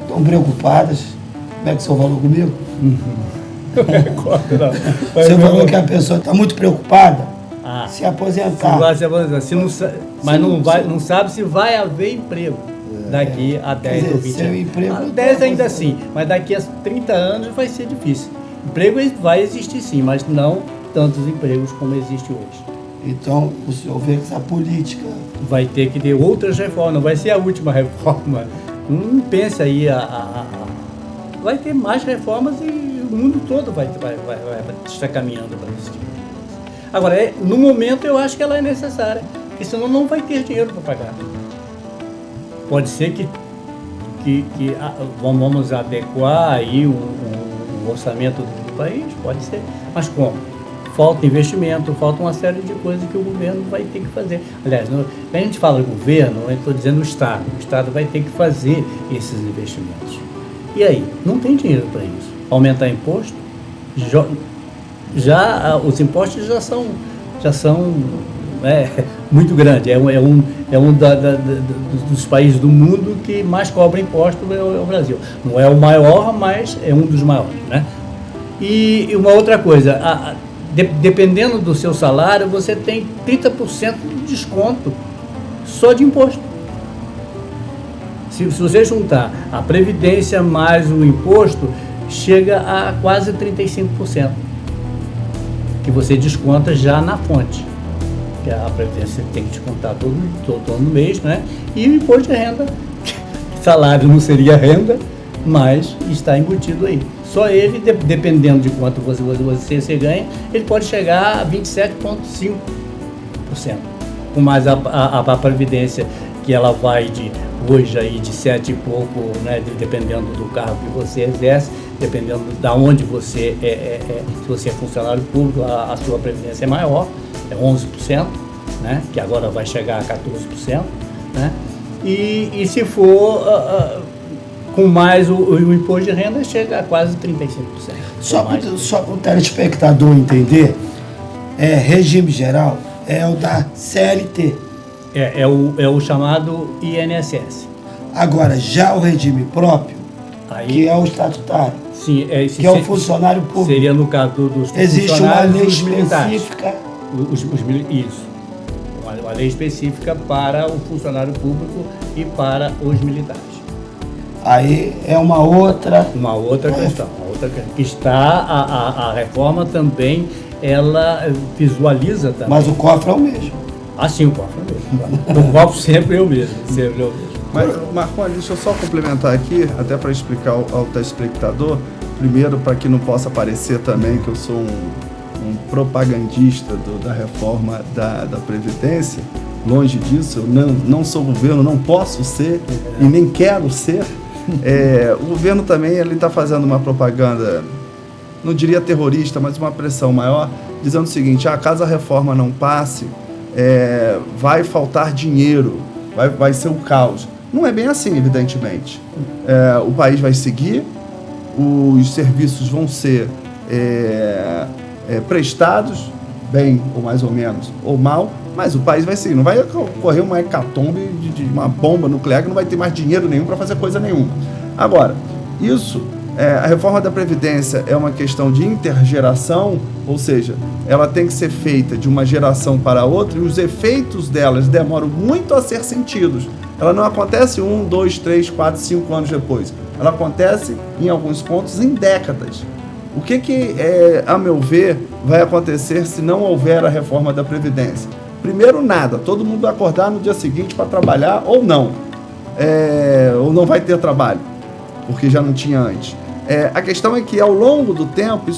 estão preocupadas. Como é que o senhor falou comigo? O senhor falou que a pessoa está muito preocupada se aposentar. Mas não sabe se vai haver emprego daqui a 10 ou 20 anos. 10 ainda sim, mas daqui a 30 anos vai ser difícil. Emprego vai existir sim, mas não tantos empregos como existe hoje. Então, o senhor vê que essa política... Vai ter que ter outras reformas, não vai ser a última reforma. Não pensa aí, vai ter mais reformas e o mundo todo vai estar caminhando para isso. Agora, no momento eu acho que ela é necessária, porque senão não vai ter dinheiro para pagar. Pode ser que vamos adequar aí o orçamento do país, pode ser, mas como? Falta investimento, falta uma série de coisas que o governo vai ter que fazer. Aliás, quando a gente fala governo, eu estou dizendo o Estado vai ter que fazer esses investimentos. E aí? Não tem dinheiro para isso. Aumentar imposto? Os impostos já são muito grandes. É um dos países do mundo que mais cobra imposto é o Brasil. Não é o maior, mas é um dos maiores, né? E uma outra coisa, dependendo do seu salário, você tem 30% de desconto só de imposto. Se você juntar a Previdência mais o imposto, chega a quase 35%, que você desconta já na fonte. Que a Previdência tem que descontar todo mês, né? E o imposto de renda, salário não seria renda, mas está embutido aí. Só ele, dependendo de quanto você ganha, ele pode chegar a 27,5%. Com mais a Previdência, que ela vai hoje aí de 7 e pouco, né, dependendo do cargo que você exerce, dependendo de onde você se você é funcionário público, a sua Previdência é maior, é 11%, né, que agora vai chegar a 14%, né, e se for... com mais o imposto de renda, chega a quase 35%. Só para o telespectador entender, regime geral é o da CLT. É o chamado INSS. Agora, já o regime próprio, que é o estatutário, sim, que é o funcionário público. Seria no caso dos existe uma lei específica. Isso. Uma lei específica para o funcionário público e para os militares. Aí é uma outra questão. A reforma também, ela visualiza também. Mas o cofre é o mesmo. Sim, o cofre é o mesmo. O cofre sempre é o mesmo. Mas, Marconi, deixa eu só complementar aqui, até para explicar ao telespectador, primeiro para que não possa parecer também que eu sou um propagandista da reforma da Previdência. Longe disso, eu não sou governo, não posso ser e nem quero ser. O governo também está fazendo uma propaganda, não diria terrorista, mas uma pressão maior, dizendo o seguinte: caso a reforma não passe, vai faltar dinheiro, vai ser um caos. Não é bem assim, evidentemente. O país vai seguir, os serviços vão ser prestados, bem ou mais ou menos, ou mal, mas o país vai seguir. Não vai ocorrer uma hecatombe de uma bomba nuclear que não vai ter mais dinheiro nenhum para fazer coisa nenhuma. Agora, a reforma da Previdência é uma questão de intergeração, ou seja, ela tem que ser feita de uma geração para outra e os efeitos delas demoram muito a ser sentidos. Ela não acontece 1, 2, 3, 4, 5 anos depois. Ela acontece, em alguns pontos, em décadas. O que a meu ver, vai acontecer se não houver a reforma da Previdência? Primeiro, nada. Todo mundo vai acordar no dia seguinte para trabalhar ou não. Ou não vai ter trabalho, porque já não tinha antes. A questão é que, ao longo do tempo,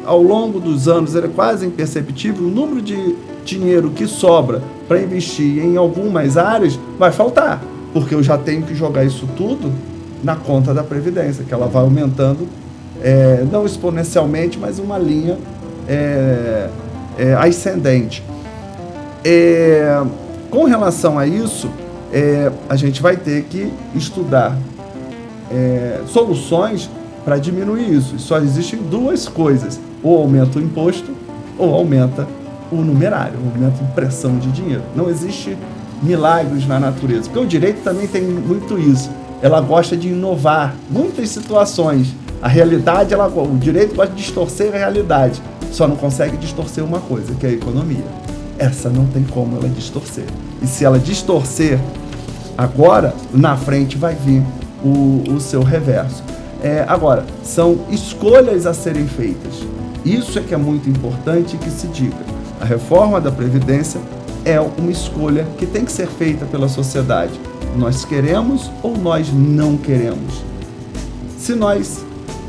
ao longo dos anos, é quase imperceptível, o número de dinheiro que sobra para investir em algumas áreas vai faltar, porque eu já tenho que jogar isso tudo na conta da Previdência, que ela vai aumentando, não exponencialmente, mas uma linha ascendente. Com relação a isso, a gente vai ter que estudar soluções para diminuir isso. Só existem duas coisas: ou aumenta o imposto ou aumenta o numerário, aumenta a impressão de dinheiro. Não existe milagres na natureza, porque o direito também tem muito isso. Ela gosta de inovar muitas situações. A realidade, o direito gosta de distorcer a realidade, só não consegue distorcer uma coisa, que é a economia. Essa não tem como ela distorcer. E se ela distorcer agora, na frente vai vir o seu reverso. Agora, são escolhas a serem feitas. Isso é que é muito importante que se diga. A reforma da Previdência é uma escolha que tem que ser feita pela sociedade. Nós queremos ou nós não queremos? Se nós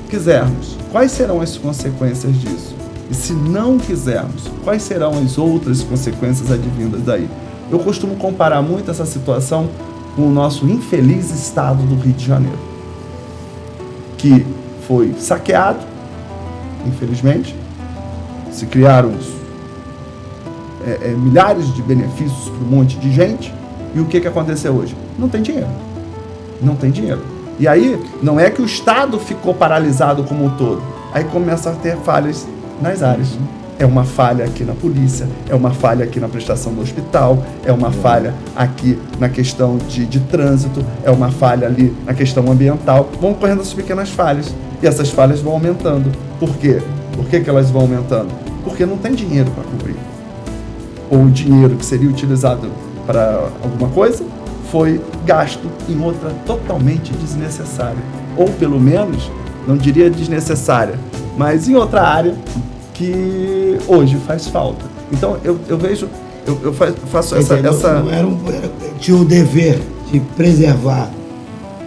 quisermos, quais serão as consequências disso? E se não quisermos, quais serão as outras consequências advindas daí? Eu costumo comparar muito essa situação com o nosso infeliz estado do Rio de Janeiro, que foi saqueado, infelizmente, se criaram milhares de benefícios para um monte de gente, e o que aconteceu hoje? Não tem dinheiro. Não tem dinheiro. E aí, não é que o Estado ficou paralisado como um todo, aí começa a ter falhas nas áreas. É uma falha aqui na polícia, é uma falha aqui na prestação do hospital, é uma falha aqui na questão de trânsito, é uma falha ali na questão ambiental. Vão ocorrendo essas pequenas falhas, e essas falhas vão aumentando. Por quê? Por que elas vão aumentando? Porque não tem dinheiro para cobrir. Ou o dinheiro que seria utilizado para alguma coisa foi gasto em outra totalmente desnecessária. Ou pelo menos, não diria desnecessária, mas em outra área que hoje faz falta. Então eu vejo, eu faço essa... Tinha o dever de preservar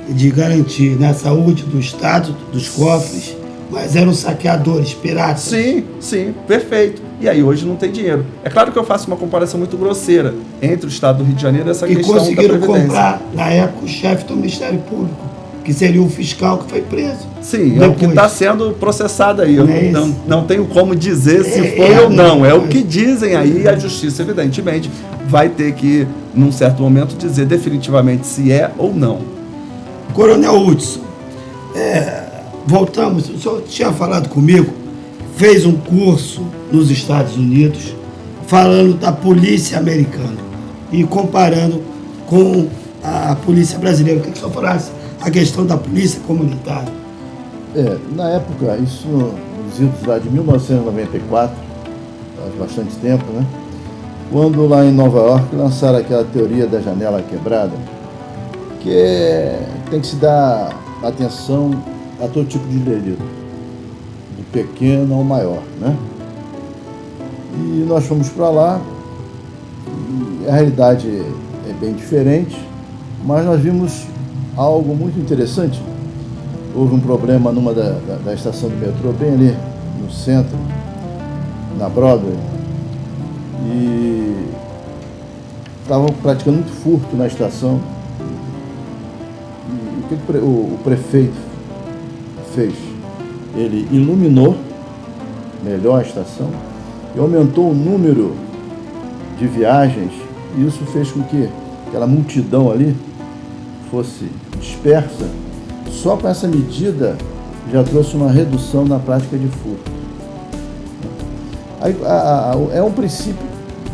e de garantir, né, a saúde do Estado, dos cofres, mas eram saqueadores, piratas. Sim, perfeito. E aí hoje não tem dinheiro. É claro que eu faço uma comparação muito grosseira entre o Estado do Rio de Janeiro e essa questão da Previdência. E conseguiram comprar, na época, o chefe do Ministério Público, que seria o fiscal que foi preso. Sim, depois. É o que está sendo processado aí. Eu não tenho como dizer se foi ou não. É o que dizem aí, e a Justiça, evidentemente, vai ter que, num certo momento, dizer definitivamente se é ou não. Coronel Hudson, voltamos, o senhor tinha falado comigo, fez um curso nos Estados Unidos, falando da polícia americana e comparando com a polícia brasileira. O que o senhor falasse? A questão da polícia comunitária. Na época, isso nos idos lá de 1994, faz bastante tempo, né? Quando lá em Nova York lançaram aquela teoria da janela quebrada, que tem que se dar atenção a todo tipo de delito, do pequeno ao maior, né? E nós fomos para lá, e a realidade é bem diferente, mas nós vimos algo muito interessante. Houve um problema numa da estação de metrô, bem ali no centro, na Broadway, e estavam praticando muito furto na estação. o prefeito fez? Ele iluminou melhor a estação e aumentou o número de viagens, e isso fez com que aquela multidão ali fosse dispersa. Só com essa medida já trouxe uma redução na prática de furto. É um princípio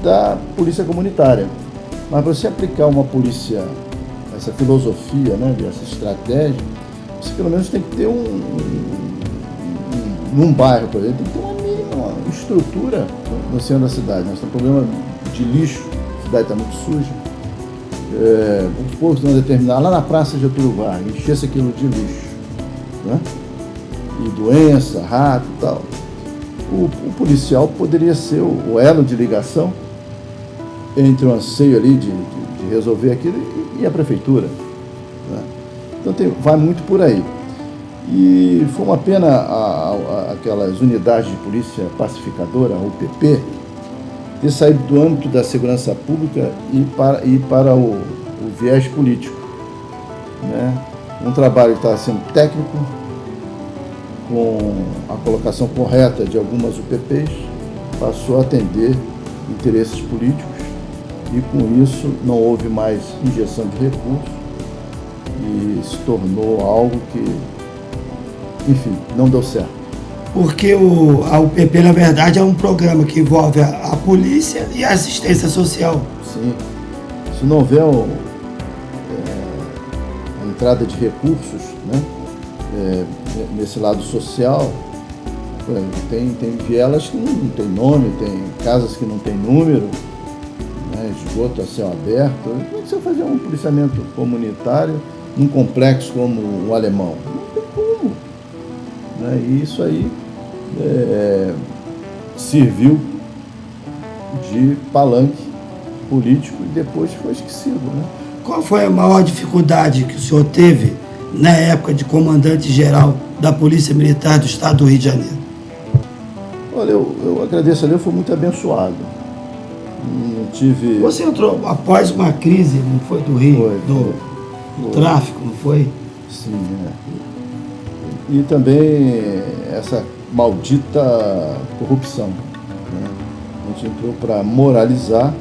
da polícia comunitária, mas para você aplicar uma polícia, essa filosofia, né, essa estratégia, você pelo menos tem que ter num bairro, por exemplo, tem que ter uma mínima estrutura no centro da cidade. Nós temos problema de lixo, a cidade está muito suja. Vamos supor que determinar lá na Praça Getúlio Vargas, enchesse aquilo de lixo, né? E doença, rato e tal. O policial poderia ser o elo de ligação entre o anseio ali de resolver aquilo e a prefeitura, né? Então vai muito por aí. E foi uma pena aquelas unidades de polícia pacificadora, a UPP, ter saído do âmbito da segurança pública e para o viés político, né? Um trabalho que estava sendo técnico, com a colocação correta de algumas UPPs, passou a atender interesses políticos e com isso não houve mais injeção de recursos e se tornou algo que, enfim, não deu certo. Porque a UPP, na verdade, é um programa que envolve a polícia e a assistência social. Sim. Se não houver a entrada de recursos, né, nesse lado social, tem vielas que não tem nome, tem casas que não tem número, né, esgoto a céu aberto. Como é que você vai fazer um policiamento comunitário num complexo como o Alemão? Não tem como. Né? E isso aí serviu de palanque político e depois foi esquecido, né? Qual foi a maior dificuldade que o senhor teve na época de comandante-geral da Polícia Militar do Estado do Rio de Janeiro? Olha, eu agradeço a Deus, fui muito abençoado. Não tive... Você entrou após uma crise, não foi, do Rio, do tráfico, não foi? Sim, E também essa maldita corrupção, né? A gente entrou para moralizar,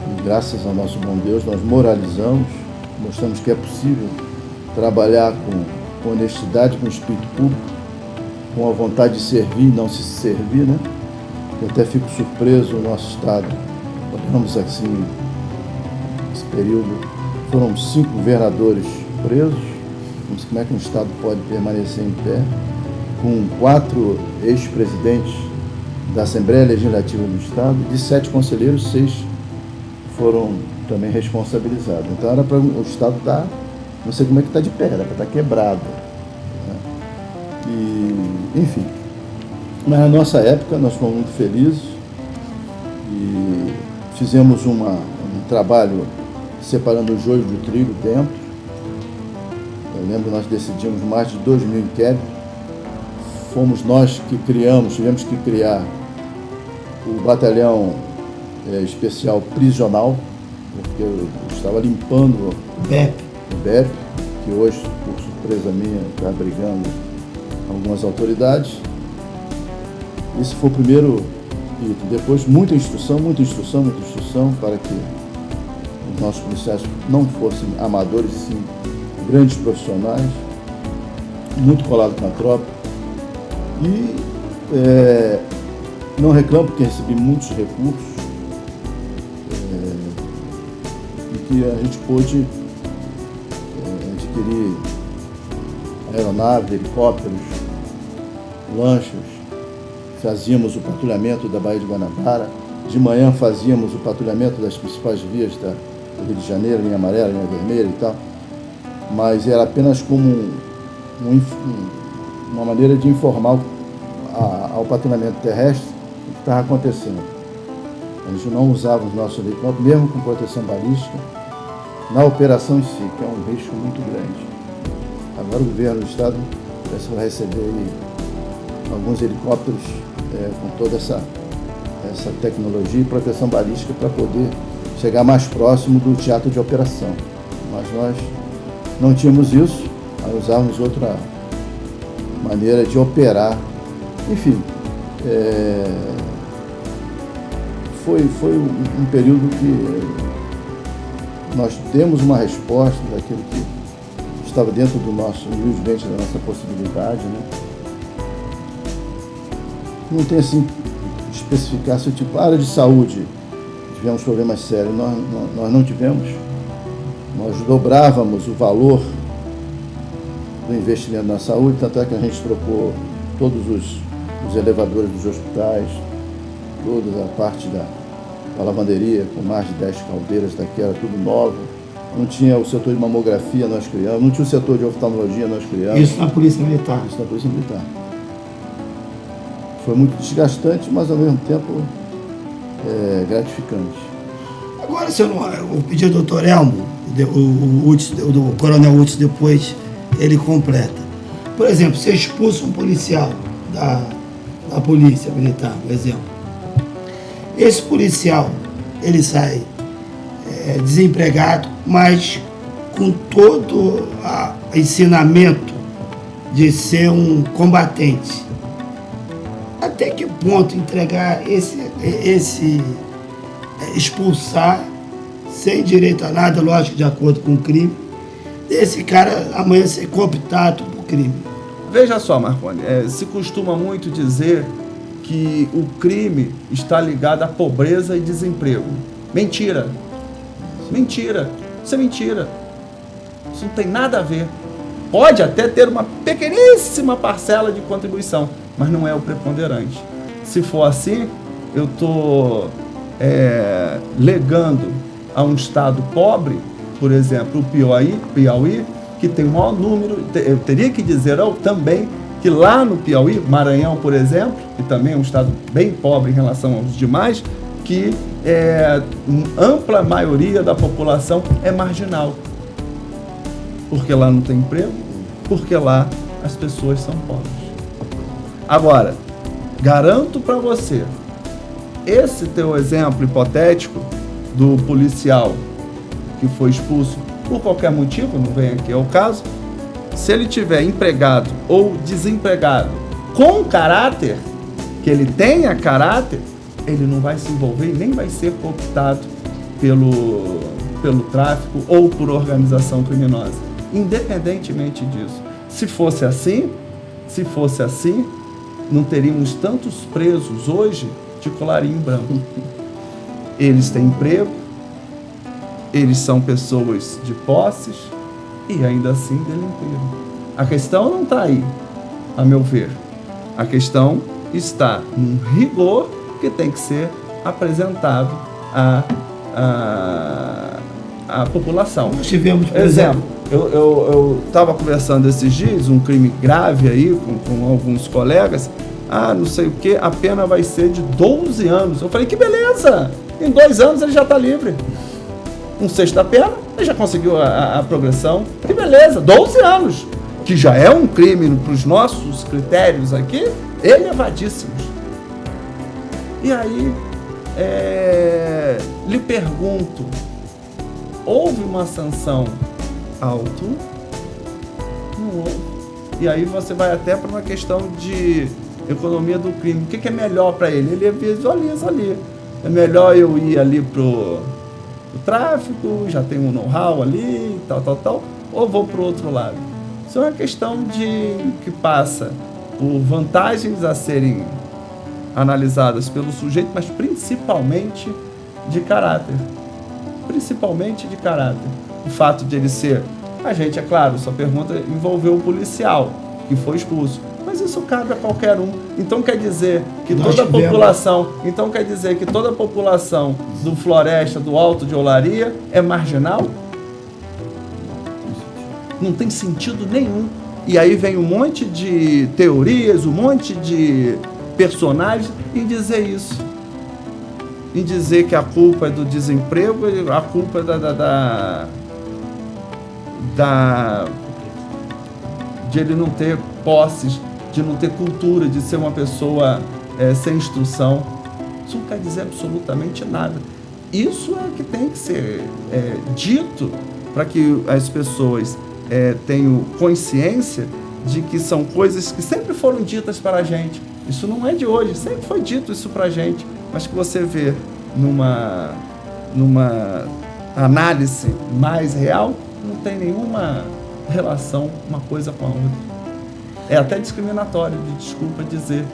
e graças ao nosso bom Deus nós moralizamos, mostramos que é possível trabalhar com honestidade, com espírito público, com a vontade de servir e não se servir, né? Eu até fico surpreso no nosso estado. Olhamos assim, nesse período, foram 5 governadores presos. Como é que um estado pode permanecer em pé? Com 4 ex-presidentes da Assembleia Legislativa do Estado, de 7 conselheiros, 6 foram também responsabilizados. Então era para o Estado estar, não sei como é que está de pé, era para estar quebrado, né? E, enfim, mas na nossa época nós fomos muito felizes e fizemos um trabalho separando o joio do trigo dentro. Eu lembro que nós decidimos mais de 2.000 inquéritos. Fomos nós que tivemos que criar o batalhão especial prisional, porque eu estava limpando o BEP, que hoje, por surpresa minha, está brigando algumas autoridades. Esse foi o primeiro item. Depois, muita instrução para que os nossos policiais não fossem amadores, sim grandes profissionais, muito colado com a tropa. E não reclamo porque recebi muitos recursos e que a gente pôde adquirir aeronaves, helicópteros, lanchas. Fazíamos o patrulhamento da Baía de Guanabara. De manhã fazíamos o patrulhamento das principais vias do Rio de Janeiro, linha amarela, linha vermelha e tal. Mas era apenas como uma maneira de informar ao patrulhamento terrestre o que estava acontecendo. A gente não usava os nossos helicópteros, mesmo com proteção balística, na operação em si, que é um risco muito grande. Agora o governo do Estado vai receber aí alguns helicópteros com toda essa tecnologia e proteção balística para poder chegar mais próximo do teatro de operação. Mas nós não tínhamos isso, aí usávamos outra maneira de operar. Enfim, foi um período que nós demos uma resposta daquilo que estava dentro do nosso, humildemente, da nossa possibilidade, né? Não tem assim, especificar se tipo, área de saúde, tivemos problemas sérios, nós não tivemos. Nós dobrávamos o valor do investimento na saúde, tanto é que a gente trocou todos os elevadores dos hospitais, toda a parte da lavanderia, com mais de 10 caldeiras daqui, era tudo novo. Não tinha o setor de mamografia, nós criamos. Não tinha o setor de oftalmologia, nós criamos. Isso na Polícia Militar. Isso na Polícia Militar. Foi muito desgastante, mas ao mesmo tempo gratificante. Agora, se eu vou pedir ao doutor Elmo, o coronel Hudson, depois ele completa. Por exemplo, você expulsa um policial da Polícia Militar, por exemplo. Esse policial, ele sai desempregado, mas com todo o ensinamento de ser um combatente. Até que ponto entregar expulsar sem direito a nada, lógico, de acordo com o crime, esse cara amanhã ser cooptado por crime? Veja só, Marconi, se costuma muito dizer que o crime está ligado à pobreza e desemprego. Mentira. Mentira. Isso é mentira. Isso não tem nada a ver. Pode até ter uma pequeníssima parcela de contribuição, mas não é o preponderante. Se for assim, eu estou legando a um estado pobre, por exemplo, o Piauí, que tem o maior número. Eu teria que dizer também que lá no Piauí, Maranhão, por exemplo, que também é um estado bem pobre em relação aos demais, que ampla maioria da população é marginal. Porque lá não tem emprego, porque lá as pessoas são pobres. Agora, garanto para você, esse teu exemplo hipotético do policial que foi expulso por qualquer motivo, não vem aqui ao caso, se ele tiver empregado ou desempregado com caráter, que ele tenha caráter, ele não vai se envolver e nem vai ser cooptado pelo tráfico ou por organização criminosa, independentemente disso. Se fosse assim, não teríamos tantos presos hoje de colarinho branco. Eles têm emprego, eles são pessoas de posses e ainda assim delinquiram. A questão não está aí, a meu ver. A questão está num rigor que tem que ser apresentado à população. Nós tivemos, por exemplo, eu estava conversando esses dias, um crime grave aí com alguns colegas, não sei o que, a pena vai ser de 12 anos. Eu falei, que beleza! Em 2 anos ele já está livre. 1/6 da pena, ele já conseguiu a progressão. Que beleza, 12 anos! Que já é um crime para os nossos critérios aqui, elevadíssimos. E aí, lhe pergunto, houve uma sanção alto? Não houve. E aí você vai até para uma questão de economia do crime. O que é melhor para ele? Ele visualiza ali. É melhor eu ir ali pro tráfico, já tenho um know-how ali, tal, ou vou pro outro lado? Isso é uma questão que passa por vantagens a serem analisadas pelo sujeito, mas principalmente de caráter. Principalmente de caráter. O fato de ele ser... A gente, é claro, sua pergunta envolveu o policial, que foi expulso. Mas isso cabe a qualquer um. Então quer dizer que toda a população do Floresta, do Alto de Olaria, é marginal? Não tem sentido nenhum. E aí vem um monte de teorias, um monte de personagens em dizer isso. Em dizer que a culpa é do desemprego, a culpa é de ele não ter posses, de não ter cultura, de ser uma pessoa sem instrução. Isso não quer dizer absolutamente nada. Isso é que tem que ser dito para que as pessoas tenho consciência de que são coisas que sempre foram ditas para a gente. Isso não é de hoje, sempre foi dito isso para a gente, mas que você vê numa análise mais real, não tem nenhuma relação uma coisa com a outra. É até discriminatório, desculpa dizer,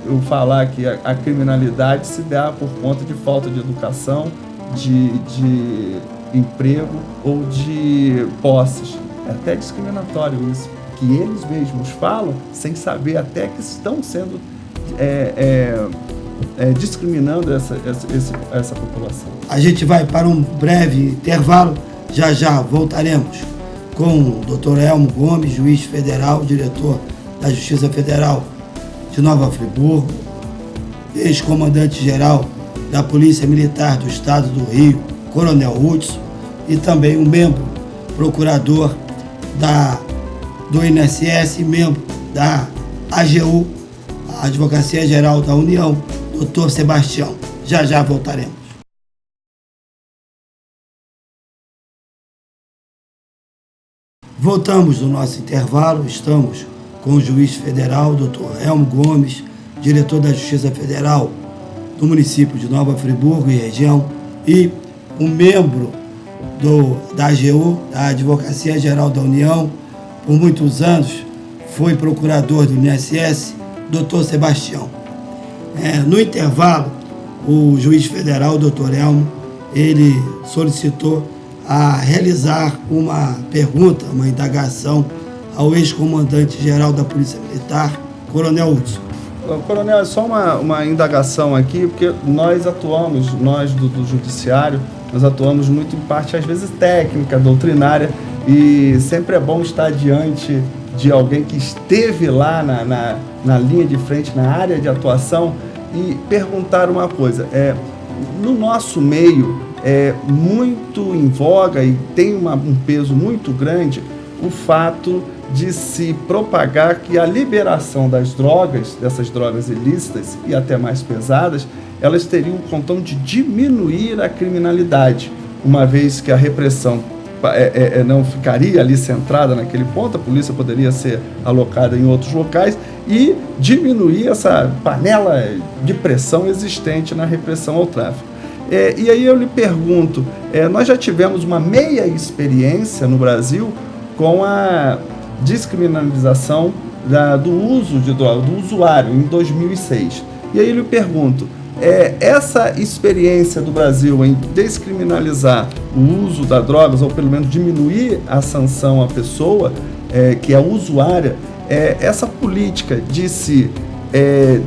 eu falar que a criminalidade se dá por conta de falta de educação, de emprego ou de posses. É até discriminatório isso, que eles mesmos falam sem saber até que estão sendo discriminando essa população. A gente vai para um breve intervalo, já voltaremos com o Dr. Elmo Gomes, juiz federal, diretor da Justiça Federal de Nova Friburgo, ex-comandante-geral da Polícia Militar do Estado do Rio, Coronel Hudson, e também um membro procurador do INSS e membro da AGU, a Advocacia Geral da União, Dr. Sebastião. Já voltaremos. Voltamos no nosso intervalo, estamos com o juiz federal, Dr. Elmo Gomes, diretor da Justiça Federal do município de Nova Friburgo e região, e um membro da AGU, da Advocacia Geral da União, por muitos anos foi procurador do INSS, Dr. Sebastião. No intervalo, o juiz federal, Dr. Elmo, ele solicitou a realizar uma pergunta, uma indagação ao ex-comandante-geral da Polícia Militar, Coronel Hudson. Coronel, é só uma indagação aqui, porque nós do Judiciário, nós atuamos muito em parte, às vezes, técnica, doutrinária, e sempre é bom estar diante de alguém que esteve lá na linha de frente, na área de atuação, e perguntar uma coisa. No nosso meio, é muito em voga e tem um peso muito grande o fato de se propagar que a liberação das drogas, dessas drogas ilícitas e até mais pesadas, elas teriam um contom de diminuir a criminalidade, uma vez que a repressão não ficaria ali centrada naquele ponto, a polícia poderia ser alocada em outros locais e diminuir essa panela de pressão existente na repressão ao tráfico. E aí eu lhe pergunto, nós já tivemos uma meia experiência no Brasil com a descriminalização do uso de droga, do usuário, em 2006. E aí eu lhe pergunto, essa experiência do Brasil em descriminalizar o uso das drogas, ou pelo menos diminuir a sanção à pessoa, que é usuária, essa política de se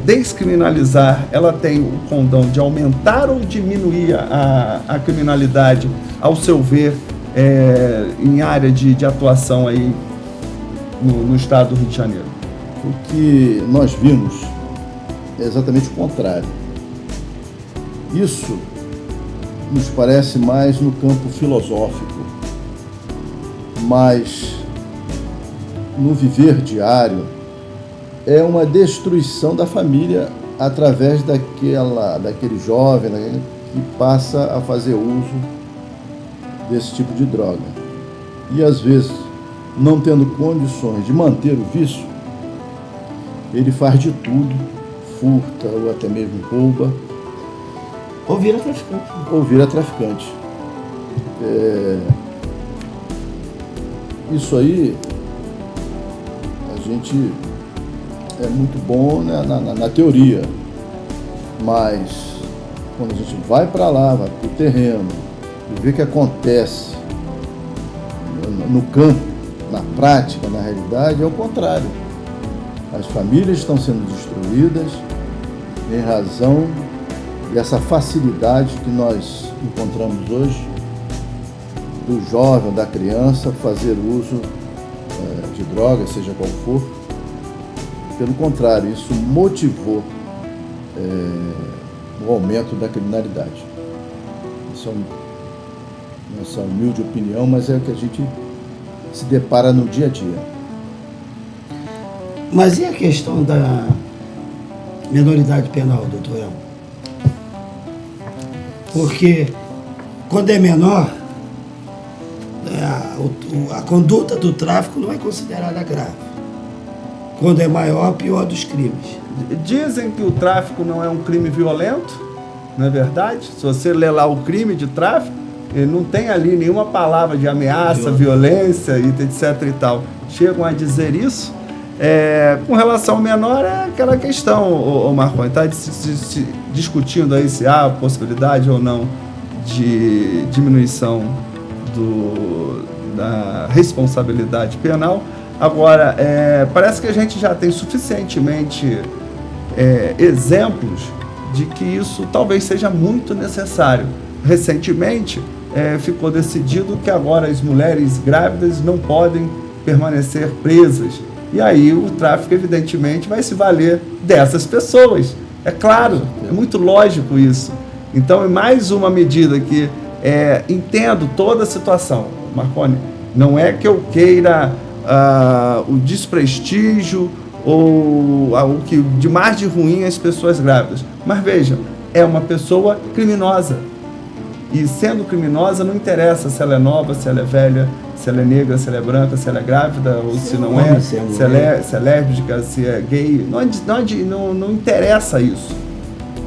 descriminalizar, ela tem o condão de aumentar ou diminuir a criminalidade, ao seu ver, em área de atuação aí no estado do Rio de Janeiro? O que nós vimos é exatamente o contrário. Isso nos parece mais no campo filosófico, mas no viver diário é uma destruição da família através daquele jovem que passa a fazer uso desse tipo de droga. E às vezes, não tendo condições de manter o vício, ele faz de tudo, furta ou até mesmo rouba. Ou vira traficante. Ou vira traficante. Isso aí, a gente é muito bom na teoria, mas quando a gente vai para lá, vai para o terreno, e vê o que acontece no campo, na prática, na realidade, é o contrário. As famílias estão sendo destruídas em razão dessa facilidade que nós encontramos hoje do jovem, da criança, fazer uso de drogas, seja qual for. Pelo contrário, isso motivou o aumento da criminalidade. Isso é nossa humilde opinião, mas é o que a gente se depara no dia a dia. Mas e a questão da menoridade penal, doutor Elmo? Porque quando é menor, a conduta do tráfico não é considerada grave. Quando é maior, pior dos crimes. Dizem que o tráfico não é um crime violento, não é verdade? Se você ler lá o crime de tráfico, ele não tem ali nenhuma palavra de ameaça, violência, etc. e tal. Chegam a dizer isso. Com relação ao menor, é aquela questão, o Marconi, está discutindo aí se há possibilidade ou não de diminuição da responsabilidade penal. Agora, parece que a gente já tem suficientemente exemplos de que isso talvez seja muito necessário. Recentemente, ficou decidido que agora as mulheres grávidas não podem permanecer presas. E aí o tráfico, evidentemente, vai se valer dessas pessoas. É claro, é muito lógico isso. Então, é mais uma medida que entendo toda a situação. Marconi, não é que eu queira o desprestígio ou o que de mais de ruim às pessoas grávidas. Mas vejam, é uma pessoa criminosa. E sendo criminosa, não interessa se ela é nova, se ela é velha, se ela é negra, se ela é branca, se ela é grávida ou se não é, se é lésbica, se é gay. Não interessa isso.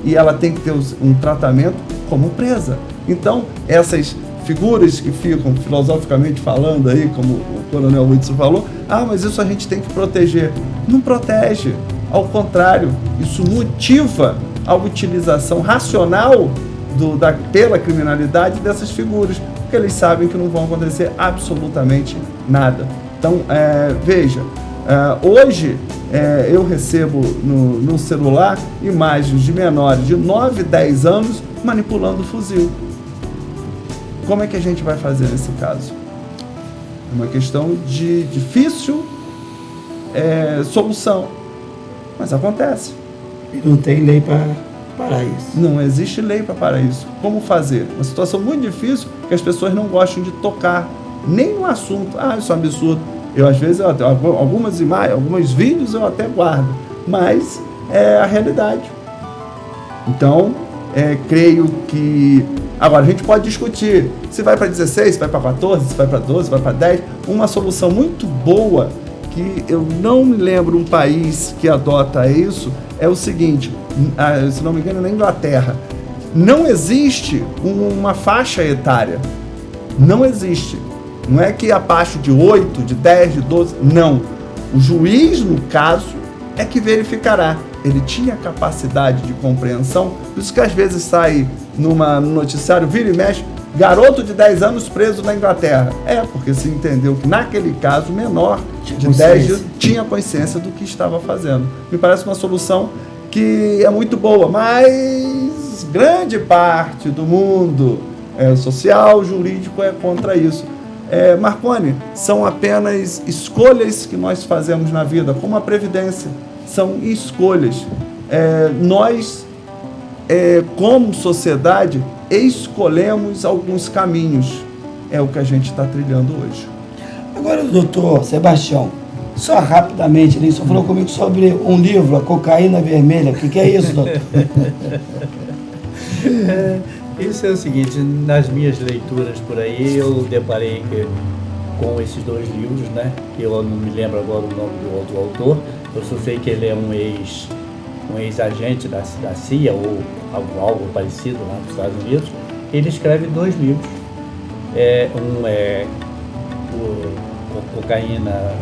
E ela tem que ter um tratamento como presa. Então, essas figuras que ficam filosoficamente falando aí, como o Coronel Whitson falou, mas isso a gente tem que proteger. Não protege. Ao contrário, isso motiva a utilização racional pela criminalidade dessas figuras, porque eles sabem que não vão acontecer absolutamente nada. Então, veja, hoje eu recebo no celular imagens de menores de 9, 10 anos manipulando fuzil. Como é que a gente vai fazer nesse caso? É uma questão de difícil solução, mas acontece. E não tem lei para parar isso. Não existe lei para parar isso. Como fazer? Uma situação muito difícil que as pessoas não gostam de tocar nem no assunto. Isso é um absurdo. Eu, às vezes, algumas imagens, alguns vídeos eu até guardo, mas é a realidade. Então, creio que... Agora, a gente pode discutir se vai para 16, se vai para 14, se vai para 12, se vai para 10. Uma solução muito boa, que eu não me lembro um país que adota isso, é o seguinte, se não me engano, na Inglaterra, não existe uma faixa etária. Não existe. Não é que abaixo de 8, de 10, de 12, não. O juiz, no caso, é que verificará. Ele tinha capacidade de compreensão, por isso que às vezes sai no noticiário, vira e mexe, garoto de 10 anos preso na Inglaterra. Porque se entendeu que naquele caso o menor de 10 dias tinha consciência do que estava fazendo. Me parece uma solução que é muito boa, mas grande parte do mundo social, jurídico é contra isso. Marconi, são apenas escolhas que nós fazemos na vida, como a previdência. São escolhas. Nós, como sociedade, escolhemos alguns caminhos. É o que a gente está trilhando hoje. Agora, doutor Sebastião, só rapidamente, ele só falou comigo sobre um livro, A Cocaína Vermelha. O que é isso, doutor? Isso é o seguinte, nas minhas leituras por aí, eu deparei com esses dois livros, né? Eu não me lembro agora o nome do autor, eu só sei que ele é um ex-agente da CIA ou algo parecido lá nos Estados Unidos. Ele escreve dois livros. Um é Cocaína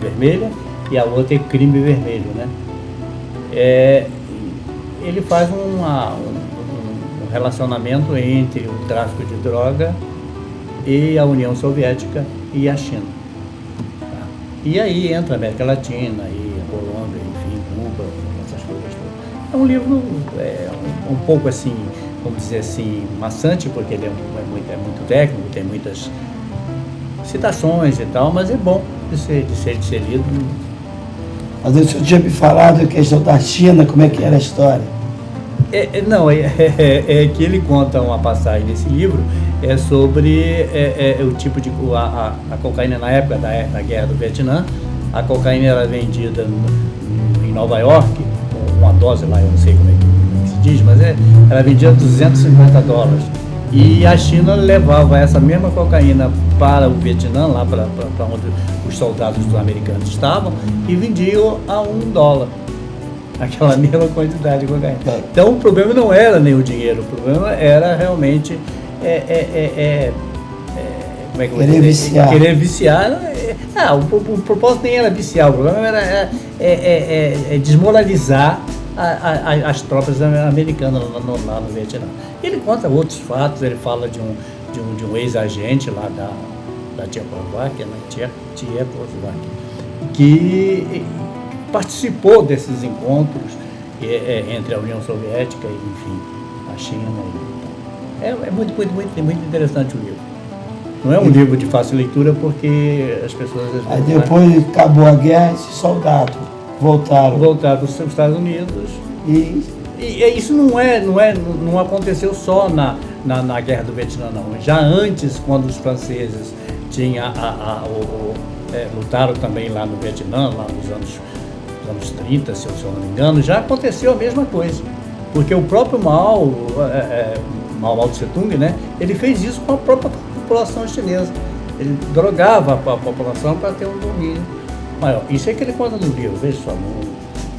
Vermelha e a outra é Crime Vermelho, né? Ele faz um relacionamento entre o tráfico de droga e a União Soviética e a China. E aí entra a América Latina e a Colômbia, enfim, Cuba, essas coisas todas. É um livro um pouco assim, vamos dizer assim, maçante, porque ele é muito técnico, tem muitas citações e tal, mas é bom de ser lido. Mas o senhor tinha me falado a questão da China, como é que era a história? Que ele conta uma passagem nesse livro sobre o tipo de... A cocaína na época da Guerra do Vietnã, a cocaína era vendida em Nova York, uma dose lá, eu não sei como é que se diz, mas era vendida a $250. E a China levava essa mesma cocaína para o Vietnã, lá para onde os soldados americanos estavam, e vendiam a $1. Aquela mesma quantidade de cocaína. Então o problema não era nem o dinheiro, o problema era realmente como é que eu vou dizer? Querer viciar. O propósito nem era viciar, o problema era desmoralizar as tropas americanas lá no Vietnã. Ele conta outros fatos, ele fala de um ex-agente lá da Tchecoslováquia, que participou desses encontros entre a União Soviética e, enfim, a China. É muito interessante o livro. Não é um livro de fácil leitura porque as pessoas... Aí depois acabou a guerra, esses soldados voltaram para os Estados Unidos e isso não aconteceu só na Guerra do Vietnã, não. Já antes, quando os franceses lutaram também lá no Vietnã, lá nos anos 30, se eu não me engano, já aconteceu a mesma coisa. Porque o próprio Mao Tse Tung, né, ele fez isso com a própria população chinesa. Ele drogava a população para ter um domínio maior. Isso é que ele conta no livro, veja só.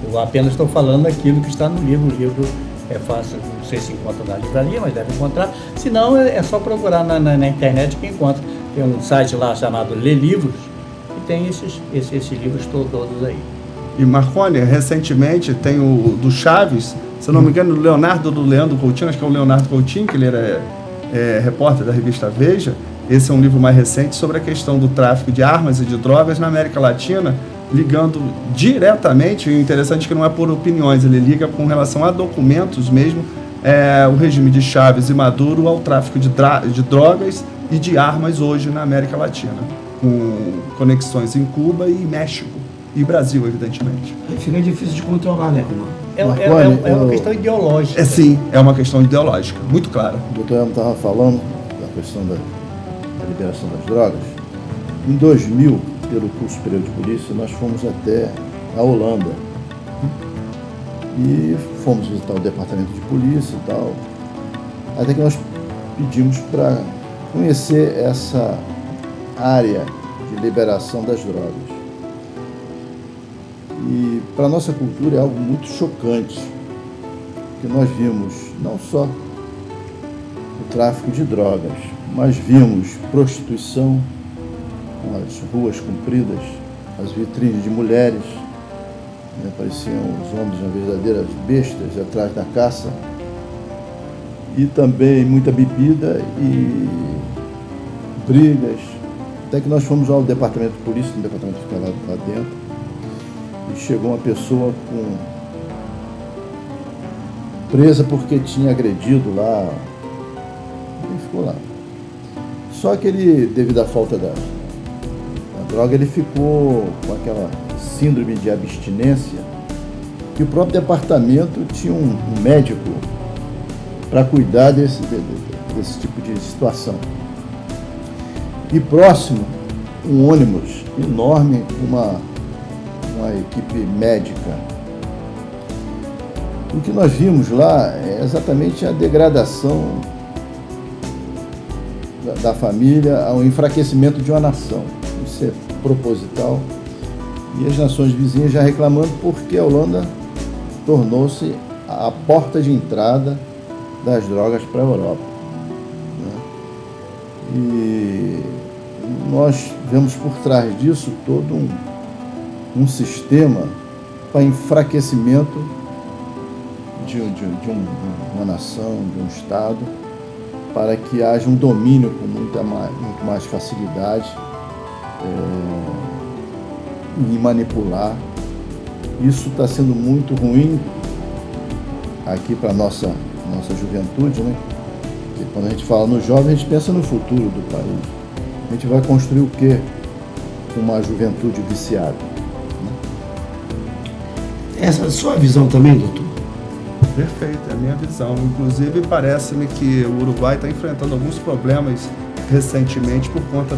Eu apenas estou falando aquilo que está no livro. O livro é fácil, não sei se encontra na livraria, mas deve encontrar. Se não, é só procurar na internet que encontra. Tem um site lá chamado Lê Livros, que tem esses livros todos aí. E Marconi, recentemente tem o do Chaves, se eu não me engano, do Leandro Coutinho, acho que é o Leonardo Coutinho, que ele era repórter da revista Veja. Esse é um livro mais recente sobre a questão do tráfico de armas e de drogas na América Latina, ligando diretamente, e o interessante é que não é por opiniões, ele liga com relação a documentos mesmo, o regime de Chávez e Maduro ao tráfico de drogas e de armas hoje na América Latina, com conexões em Cuba e México e Brasil, evidentemente. Fica difícil de controlar, né, Romano? É uma questão ideológica. Sim, é uma questão ideológica, muito clara. O doutor Elmo estava falando da questão da liberação das drogas. Em 2000, pelo curso superior de polícia, nós fomos até a Holanda e fomos visitar o departamento de polícia e tal, até que nós pedimos para conhecer essa área de liberação das drogas. E para a nossa cultura é algo muito chocante, que nós vimos não só o tráfico de drogas, mas vimos prostituição, as ruas compridas, as vitrines de mulheres, né, pareciam os homens de verdadeiras bestas atrás da caça, e também muita bebida e brigas, até que nós fomos ao departamento de polícia, um departamento que ficava lá dentro, e chegou uma pessoa presa porque tinha agredido lá, e ficou lá. Só que ele, devido à falta da droga, ele ficou com aquela síndrome de abstinência, e o próprio departamento tinha um médico para cuidar desse tipo de situação. E próximo, um ônibus enorme, uma equipe médica. O que nós vimos lá é exatamente a degradação da família, ao enfraquecimento de uma nação. Isso é proposital. E as nações vizinhas já reclamando porque a Holanda tornou-se a porta de entrada das drogas para a Europa, né? E nós vemos por trás disso todo um sistema para enfraquecimento de uma nação, de um Estado, para que haja um domínio com muito mais facilidade e manipular. Isso está sendo muito ruim aqui para a nossa juventude, né? Porque quando a gente fala no jovem, a gente pensa no futuro do país. A gente vai construir o quê? Uma juventude viciada. Essa é a sua visão também, doutor? Perfeito, é a minha visão. Inclusive, parece-me que o Uruguai está enfrentando alguns problemas recentemente por conta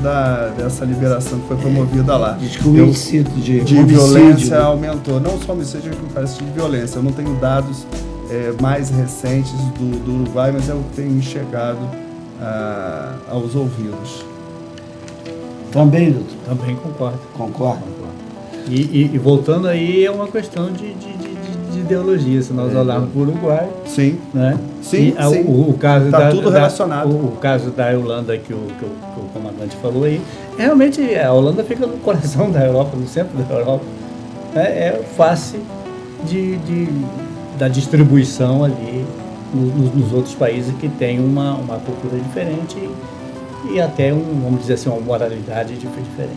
dessa liberação que foi promovida lá. Diz que o índice de violência aumentou. Não só homicídio, que me parece de violência. Eu não tenho dados mais recentes do Uruguai, mas é o que tenho enxergado aos ouvidos. Também, doutor? Também concordo. Concordo. E voltando aí, é uma questão de ideologia. Se nós olharmos para o Uruguai, Sim. né? Sim, e sim. O caso Tá tudo relacionado. O caso da Holanda que o comandante falou aí, realmente a Holanda fica no coração da Europa, no centro da Europa. É face da distribuição ali nos outros países que tem uma cultura diferente e até, vamos dizer assim, uma moralidade diferente.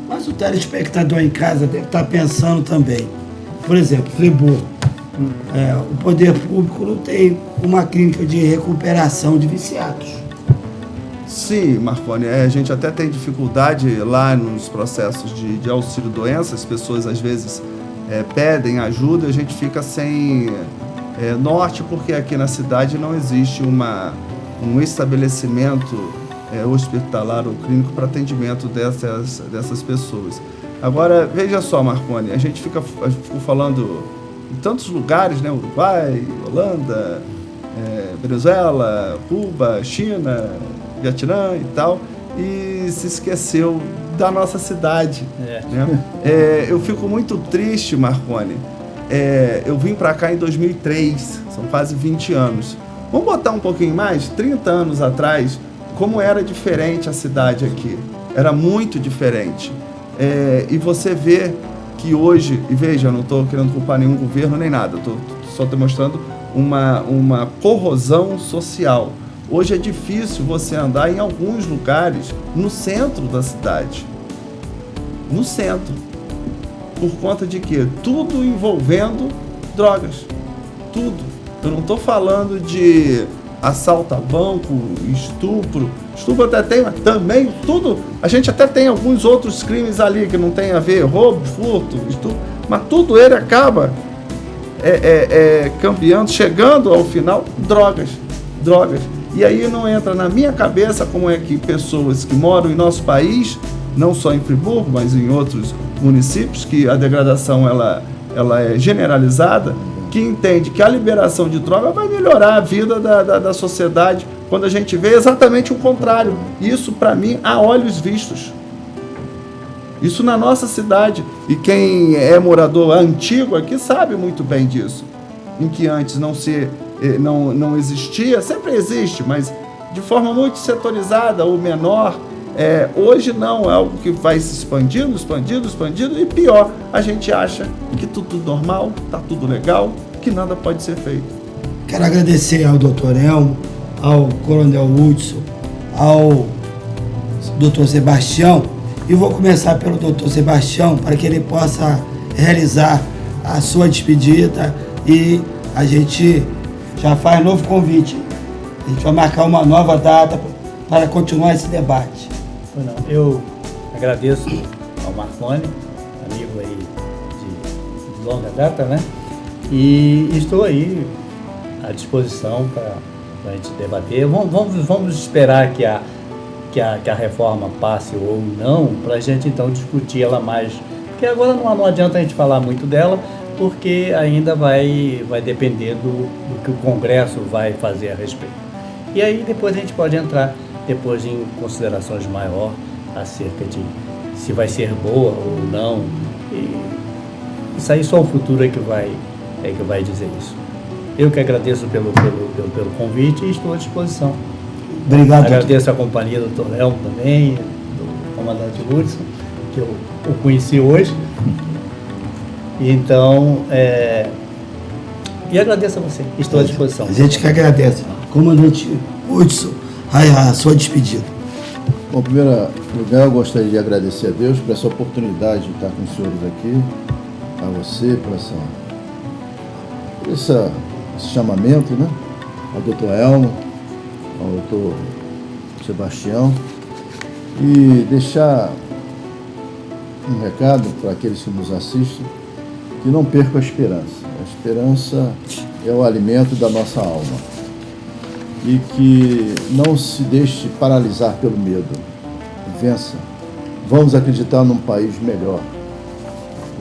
Mas o telespectador em casa deve estar pensando também. Por exemplo, Friburgo. O poder público não tem uma clínica de recuperação de viciados. Sim, Marconi, a gente até tem dificuldade lá nos processos de auxílio-doença, as pessoas às vezes pedem ajuda e a gente fica sem norte, porque aqui na cidade não existe um estabelecimento hospitalar ou clínico para atendimento dessas pessoas. Agora, veja só, Marconi, a gente ficou falando em tantos lugares, né? Uruguai, Holanda, Venezuela, Cuba, China, Vietnã e tal, e se esqueceu da nossa cidade. Né? Eu fico muito triste, Marconi. Eu vim para cá em 2003, são quase 20 anos. Vamos botar um pouquinho mais? 30 anos atrás, como era diferente a cidade aqui. Era muito diferente. E você vê que hoje, e veja, eu não estou querendo culpar nenhum governo nem nada, estou só demonstrando uma corrosão social. Hoje é difícil você andar em alguns lugares no centro da cidade. No centro. Por conta de quê? Tudo envolvendo drogas. Tudo. Eu não estou falando de assalto a banco, estupro. Estupro até tem, mas também tudo. A gente até tem alguns outros crimes ali que não tem a ver, roubo, furto, estupro. Mas tudo ele acaba campeando, chegando ao final, drogas. E aí não entra na minha cabeça como é que pessoas que moram em nosso país, não só em Friburgo, mas em outros municípios, que a degradação ela é generalizada, que entende que a liberação de droga vai melhorar a vida da sociedade, quando a gente vê exatamente o contrário. Isso, para mim, a olhos vistos. Isso na nossa cidade. E quem é morador antigo aqui sabe muito bem disso. Em que antes não existia, sempre existe, mas de forma muito setorizada ou menor. Hoje não, é algo que vai se expandindo, e pior, a gente acha que tudo normal, está tudo legal, que nada pode ser feito. Quero agradecer ao Dr. Elmo, ao Coronel Hudson, ao Dr. Sebastião, e vou começar pelo Dr. Sebastião para que ele possa realizar a sua despedida e a gente já faz novo convite. A gente vai marcar uma nova data para continuar esse debate. Eu agradeço ao Marconi, amigo aí de longa data, né? E estou aí à disposição para a gente debater. Vamos esperar que a reforma passe ou não, para a gente então discutir ela mais. Porque agora não adianta a gente falar muito dela, porque ainda vai depender do que o Congresso vai fazer a respeito. E aí depois a gente pode entrar em considerações maior acerca de se vai ser boa ou não. E isso aí só o futuro é que vai dizer isso. Eu que agradeço pelo convite e estou à disposição. Obrigado. Agradeço a companhia do Dr. Elmo também, do comandante Hudson, que eu o conheci hoje. E então, e agradeço a você, estou à disposição. A gente que agradece. Comandante Hudson, a sua despedida. Bom, em primeiro lugar, eu gostaria de agradecer a Deus por essa oportunidade de estar com os senhores aqui, a você, por esse chamamento, né? Ao Dr. Elmo, ao Dr. Sebastião, e deixar um recado para aqueles que nos assistem, que não percam a esperança. A esperança é o alimento da nossa alma. E que não se deixe paralisar pelo medo. Vença. Vamos acreditar num país melhor.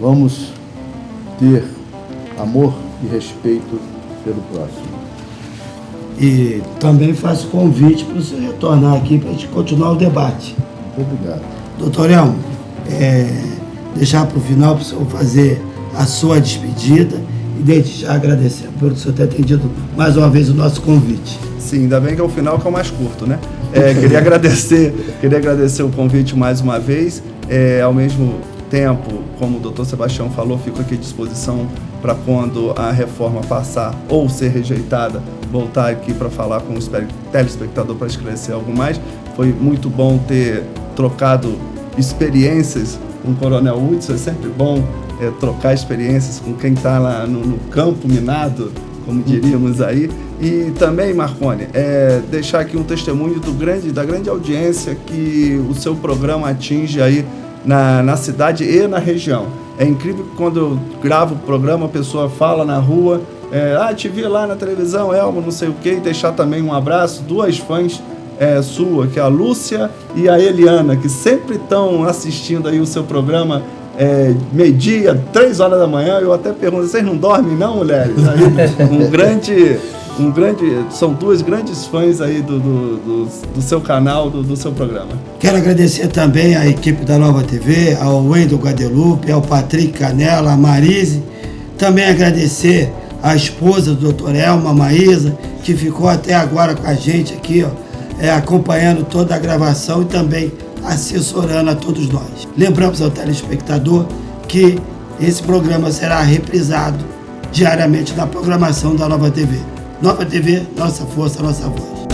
Vamos ter amor e respeito pelo próximo. E também faço convite para você retornar aqui para a gente continuar o debate. Muito obrigado. Doutor Elmo, deixar para o final para o senhor fazer a sua despedida e desde já agradecer por o senhor ter atendido mais uma vez o nosso convite. Sim, ainda bem que é o final que é o mais curto, né? Queria agradecer o convite mais uma vez. Ao mesmo tempo, como o doutor Sebastião falou, fico aqui à disposição para quando a reforma passar ou ser rejeitada, voltar aqui para falar com o telespectador para esclarecer algo mais. Foi muito bom ter trocado experiências com o Coronel Hudson, é sempre bom trocar experiências com quem está lá no campo minado, como diríamos aí. E também, Marconi, deixar aqui um testemunho da grande audiência que o seu programa atinge aí na cidade e na região. É incrível que quando eu gravo o programa, a pessoa fala na rua, te vi lá na televisão, Elmo, não sei o quê, e deixar também um abraço, 2 fãs sua, que é a Lúcia e a Eliana, que sempre estão assistindo aí o seu programa meio-dia, 3 horas da manhã. Eu até pergunto, vocês não dormem não, mulheres? Aí, são 2 grandes fãs aí do seu canal, do seu programa. Quero agradecer também à equipe da Nova TV, ao Wendel Guadalupe, ao Patrick Canela, a Marise. Também agradecer à esposa do Dr. Elmo, a Maísa, que ficou até agora com a gente aqui, acompanhando toda a gravação e também assessorando a todos nós. Lembramos ao telespectador que esse programa será reprisado diariamente na programação da Nova TV. Nova TV, nossa força, nossa voz.